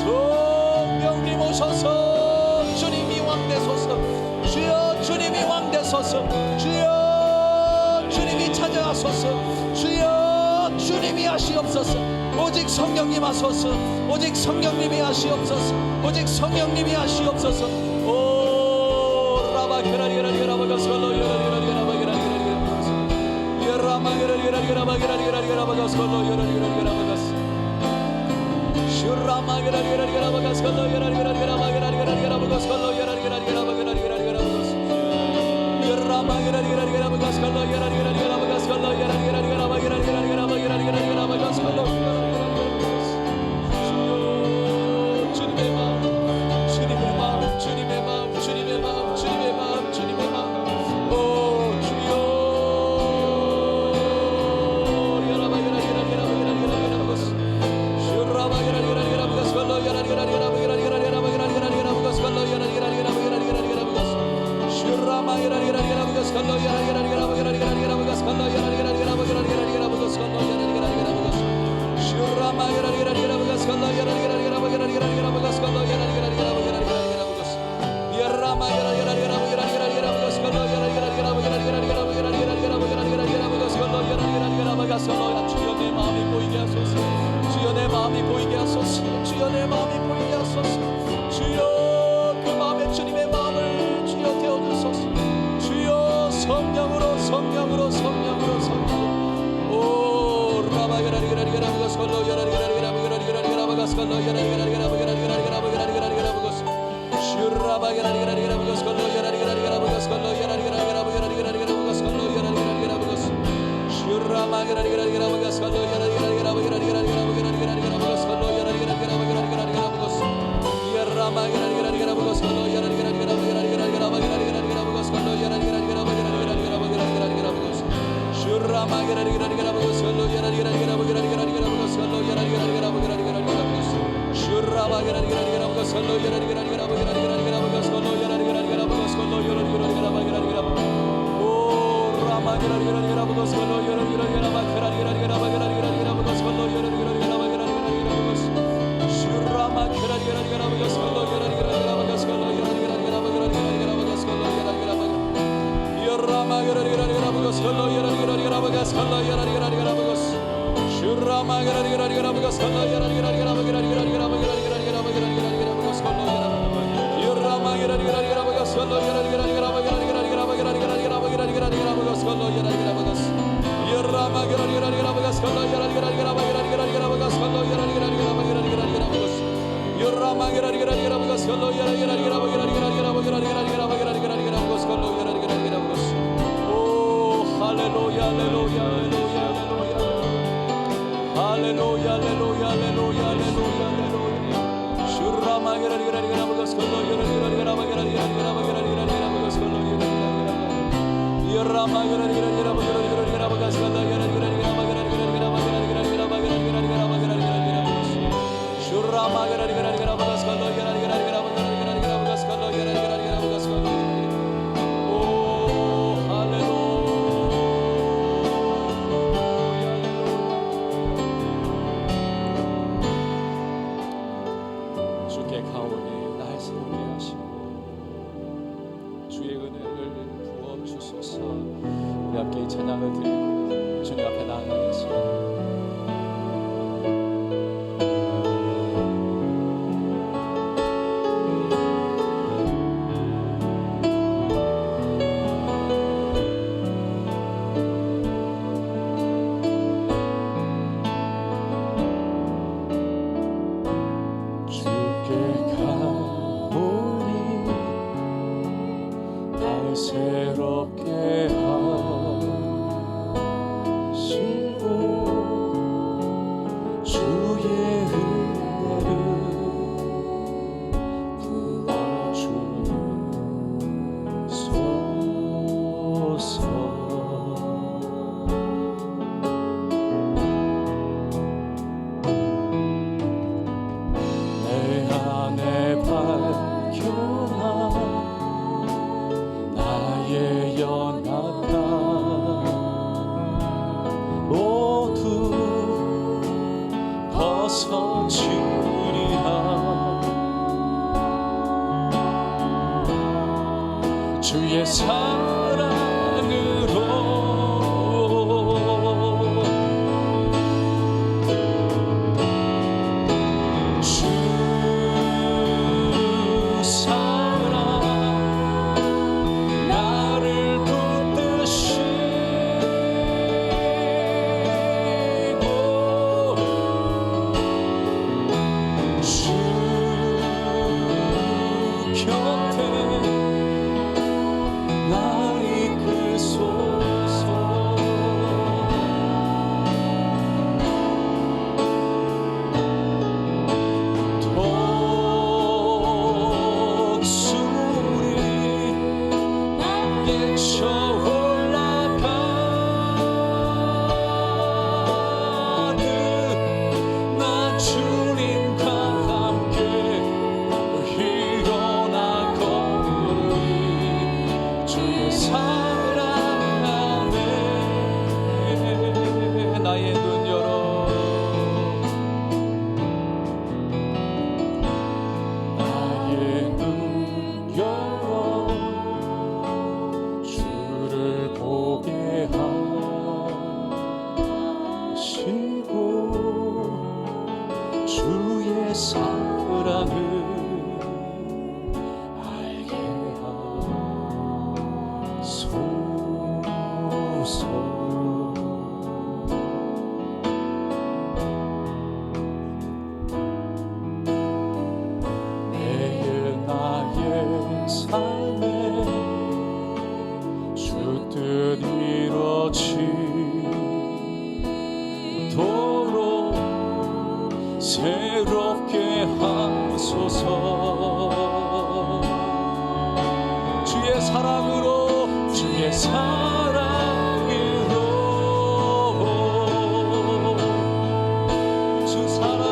성령님 오셔서 주님이 왕되소서. 주여 주님이 왕되소서. 주여 주님이 찾아가소서. 주여 주님이 하시옵소서. 오직 성령님 하소서. 오직 성령님이 하시옵소서. 오직 성령님이 하시옵소서. 오 라바케라리라리라바가스콜로 여라리라리라바게라리라리라바가스 여라마게라리라리라바게라리라리라바가스콜로 여라리라리라바가스 슈라마게라리라리라바가스콜로 여라리라리라바게라리라리라바가스콜로 여라리라리라바게라리라리라바가스 여라마게라리라리라바가스콜로 여라리라리라바가스콜로 여라리라리라바게라리라리라바게라리라리라바가스콜로 주님의 마음 주님의 마음 주님의 마음 주님의 마음 주님의 마음 주님의 마음 오 주여 여라바게라리라리라바게라리라리라바가스 슈라바게라리라리라바가스콜로 여라리라리라바게라리라리라바게라리라리라바가스콜로 여라리라리라바게라리라리라바가스 슈라마게라리라리라바가스콜로 여라리라리라바게라리라리라바가스콜로 여라리라리라바게라리라리라바가스콜로 여라리라리라바가스 슈라마게라리라리라바가스콜로 여라리라리라바게라리라리라바가스콜로 여라리라리라바게라리라리라바가스 여라마게라리라리라바게라리라리라바가스콜로 여라리라리라바게라리라리라바게라리라리라바가스콜로 여라리라리라바가스콜로 주여 내 마음이 보이게 하소서. 주여 내 마음이 보이게 하소서. 주여 내 마음이 보이게 하소서. 주여 그 마음에 주님의 마음을 주여 태워주소서. 주여 성령으로 성령으로 성령으로 성령으로 오 라바게라리라리라바가스콜로 여라리라리라바게라리라리라바가스콜로 여라리라리라바게라리라리라바게라리라리라바가스 슈라바게라리라리라바가스콜로 여라리라리라바가스콜로 여라리라리라바게라리라리라바가스콜로 여라리라리라바가스 슈라마게라리라리라바가스콜로 여라리라리라바게라리라리라바게라리라리라바가스콜로 여라리라리라바게라리라리라바가스 여라마게라리라리라바가스콜로 여라리라리라바게라리라리라바게라리라리라바가스콜로 여라리라리라바게라리라리라바게라리라리라바가스 슈라마게라리라리라바가스콜로 여라리라리라바게라리라리라바가스콜로 여라리라리라바게라리라리라바가스 슈라바게라리라리라바가스콜로 여라리라리라바게라리라리라바가스콜로 여라리라리라바가스콜로 여라리라리라바게라리라바가스 오 라마게라리라리라바가스콜로 여라리라리라바게라리라리라바게라리라리라바가스콜로 여라리라리라바게라리라리라바가스 슈라마게라리라리라바가스콜로 여라리라리라바가스콜로 여라리라리라바게라리라리라바가스콜로 여라리라리라바게라리라바가스 여라마게라리라리라바가스콜로 여라리라리라바가스콜로 여라리라리라바가스 슈라마게라리라리라바가스콜로 여라리라리라바게라리라리라바게라리라리라바게라리라리라바가스콜로 여라리라리라바게라리라바게라리라리라바게라리라리라바게라리라바게라리라바게라리라바게라리라바게라리라바게라리라바게라리라바게라리라바게라리라바게라리라바게라리라바게라리라바게라리라바게라리라바게라리라바게라리라바게라리라바게라리라바게스 여라마게라리라리라바가스콜로 여라리라리라바게라리라리라바게라리라리라바게라리라리라바게라리라리라바게스콜로 여라리라리라바게스 오 할렐루야 할렐루야 할렐루야 할렐루야 할렐루야 할렐루야 슈라마게라리라리라바가스콜로 여라리라리라바게라리라리라바게라리라리라바게스콜로 여라마게라리라리라바게라리라리라바게스콜로 여라리라리라바게라리라리라바게라리라리라바게라리라리라바게라리라바게스 슈라마게라리라리라바가스콜로 여라리라리라바게라리라리라바게스콜로 여라리라리라바게스콜로 오 할렐루야 주께 가오니 날 세우게 하시고 주의 은혜를 부어주소서. 우리 함께 이 찬양을 드리고 주님 앞에 나아가겠습니다. 새롭게 하시고 주의 은혜를 부어주소서. 내 안에 밝혀나 나의 연약함 모두 벗어 주 뜻 이루어지도록 새롭게 하소서. 주의 사랑으로 주의 사랑으로 주 사랑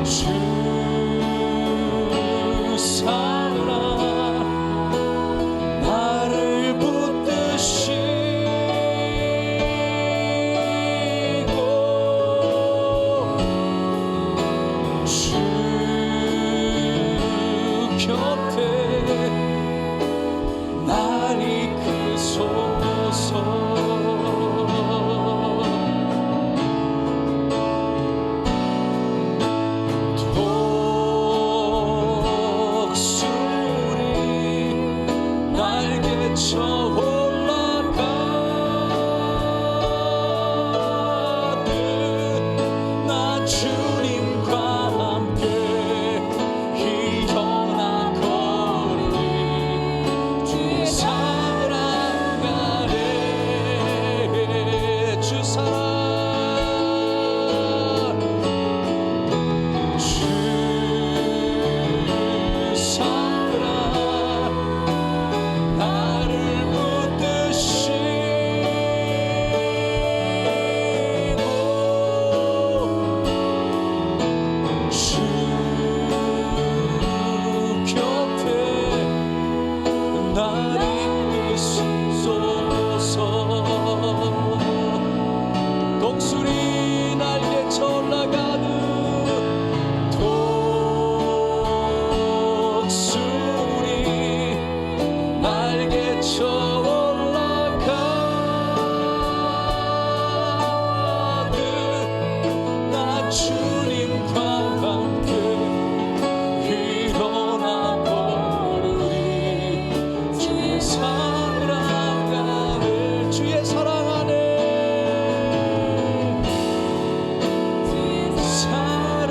주 사랑 나를 붙드시고 주 곁에 날 이끄소서. 독수리 날개쳐 올라가듯 나 주님과 함께 일어나 걸으리. 주의 사랑 안에 주 사랑 주 사랑 나를 붙드시고 주 곁에 날 이끄소서. 독수리 날개쳐 올라가듯 독수리 날개쳐 올라가듯 나 주님과 함께 일어나 걸으리. 주의 사랑 안에 주의 사랑 안에 사랑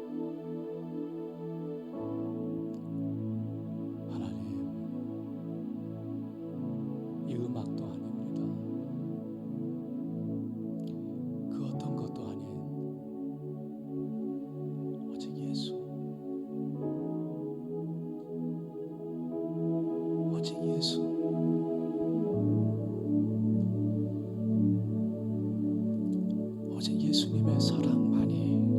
안에 하나님, 이 음악도 아닙니다. 그 어떤 것도 아닌 오직 예수, 오직 예수, 오직 예수님의 사랑만이,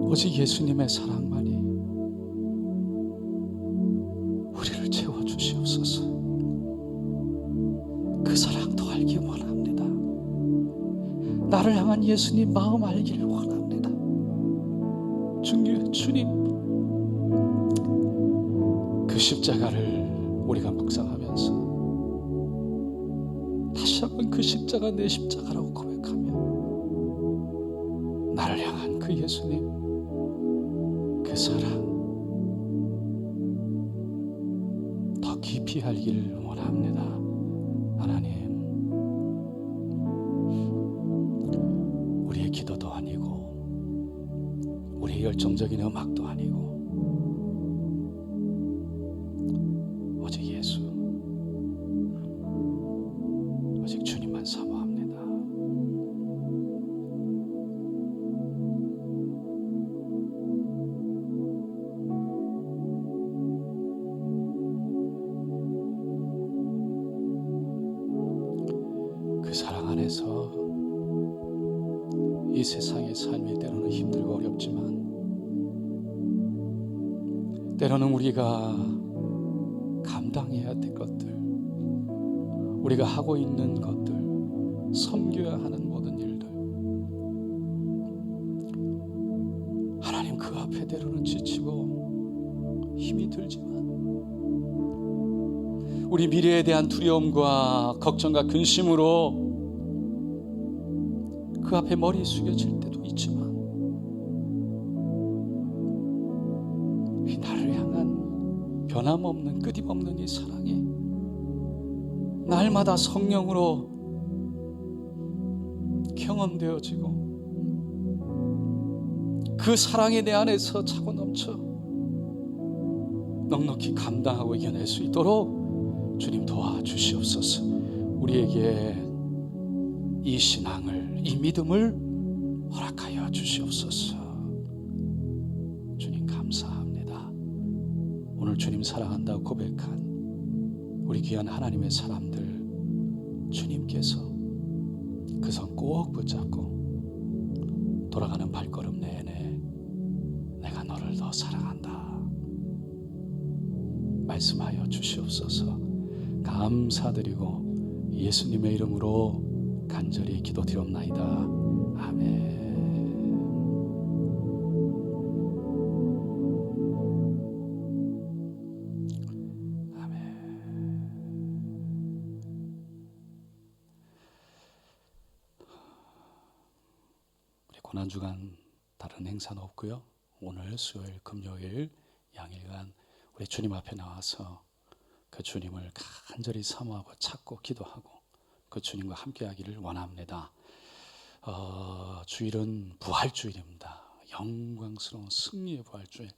오직 예수님의 사랑만이 우리를 채워주시옵소서. 그 사랑 더 알기 원합니다. 나를 향한 예수님 마음 알기를 원합니다. 주님, 그 십자가를 우리가 묵상하면서 다시 한번 그 십자가 내 십자가라고 고백하며 나를 향한 그 예수님, 그 사랑 더 깊이 알기를 원합니다. 하나님, 우리의 기도도 아니고 우리의 열정적인 음악도 아니고 오직 예수, 오직 주님만 사모합니다. 그 사랑 안에서 이 세상의 삶이 때로는 힘들고 어렵지만 때로는 우리가 감당해야 될 것들, 우리가 하고 있는 것들, 섬겨야 하는 모든 일들, 우리는 그 앞에 때로는 지치고 힘이 들지만 우리 미래에 대한 두려움과 걱정과 근심으로 그 앞에 머리 숙여질 때도 있지만 이 나를 향한 변함없는 끊임없는 이 사랑이 날마다 성령으로 경험되어지고 그 사랑이 내 안에서 차고 넘쳐 넉넉히 감당하고 이겨낼 수 있도록 주님 도와주시옵소서. 우리에게 이 신앙을, 이 믿음을 허락하여 주시옵소서. 주님 감사합니다. 오늘 주님 사랑한다고 고백한 우리 귀한 하나님의 사람들, 주님께서 그 손 꼭 붙잡고 돌아가는 발걸음 내내 내가 너를 더 사랑한다 말씀하여 주시옵소서. 감사드리고 예수님의 이름으로 간절히 기도드리옵나이다. 아멘. 고난주간 다른 행사는 없고요. 오늘 수요일 금요일 양일간 우리 주님 앞에 나와서 그 주님을 간절히 사모하고 찾고 기도하고 그 주님과 함께하기를 원합니다. 주일은 부활주일입니다. 영광스러운 승리의 부활주일.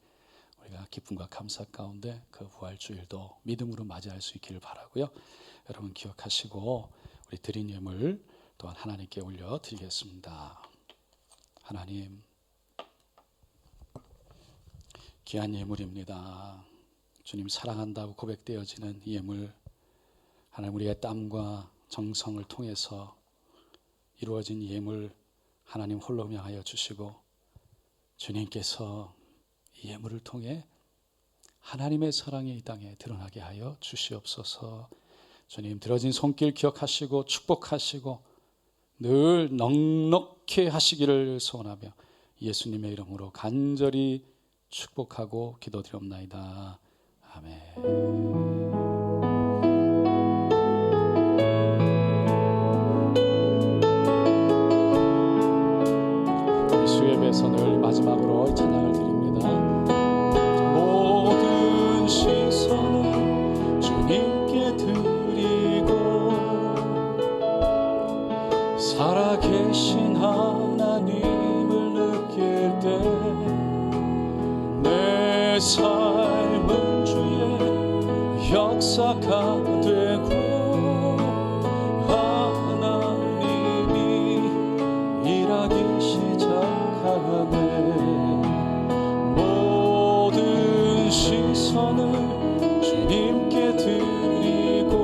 우리가 기쁨과 감사 가운데 그 부활주일도 믿음으로 맞이할 수 있기를 바라고요. 여러분 기억하시고 우리 드린 예물 또한 하나님께 올려드리겠습니다. 하나님, 귀한 예물입니다. 주님 사랑한다고 고백되어지는 예물, 하나님 우리의 땀과 정성을 통해서 이루어진 예물 하나님 홀로 명하여 주시고 주님께서 이 예물을 통해 하나님의 사랑이 이 땅에 드러나게 하여 주시옵소서. 주님 들어진 손길 기억하시고 축복하시고 늘 넉넉히 하시기를 소원하며 예수님의 이름으로 간절히 축복하고 기도드리옵나이다. 아멘. 수요예배에서 늘 마지막으로 찬양을 드립니다. 모든 시선을 주님께 드리고 살아계신 하나님을 느낄 때 내 삶은 주의 역사가 되고 하나님이 일하기 시작하네. 모든 시선을 주님께 드리고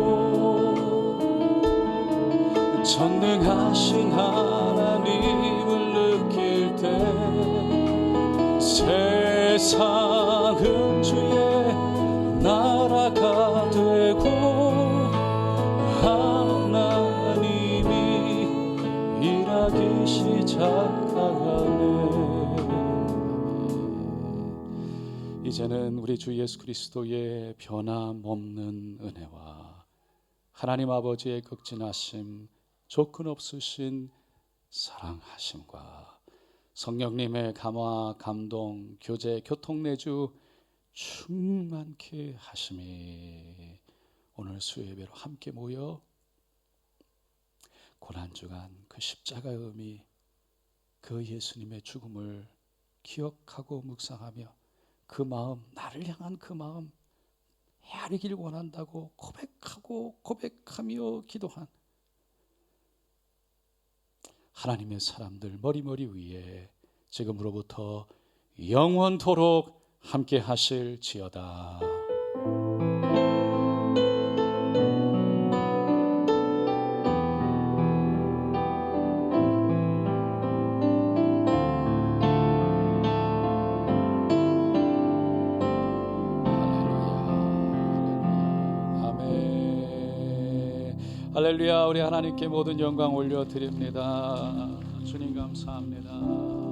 전능하신 하나님을 느낄 때 세상은 주의 나라가 되고 하나님이 일하기 시작하네. 이제는 우리 주 예수 그리스도의 변함없는 은혜와 하나님 아버지의 극진하심, 조건 없으신 사랑하심과 성령님의 감화, 감동, 교제, 교통 내주 충만케 하심이 오늘 수요예배로 함께 모여 고난주간 그 십자가의 의미, 그 예수님의 죽음을 기억하고 묵상하며 그 마음, 나를 향한 그 마음 헤아리길 원한다고 고백하며 기도한 하나님의 사람들 머리머리 위에 지금으로부터 영원토록 함께 하실지어다. 할렐루야. 우리 하나님께 모든 영광 올려드립니다. 주님 감사합니다.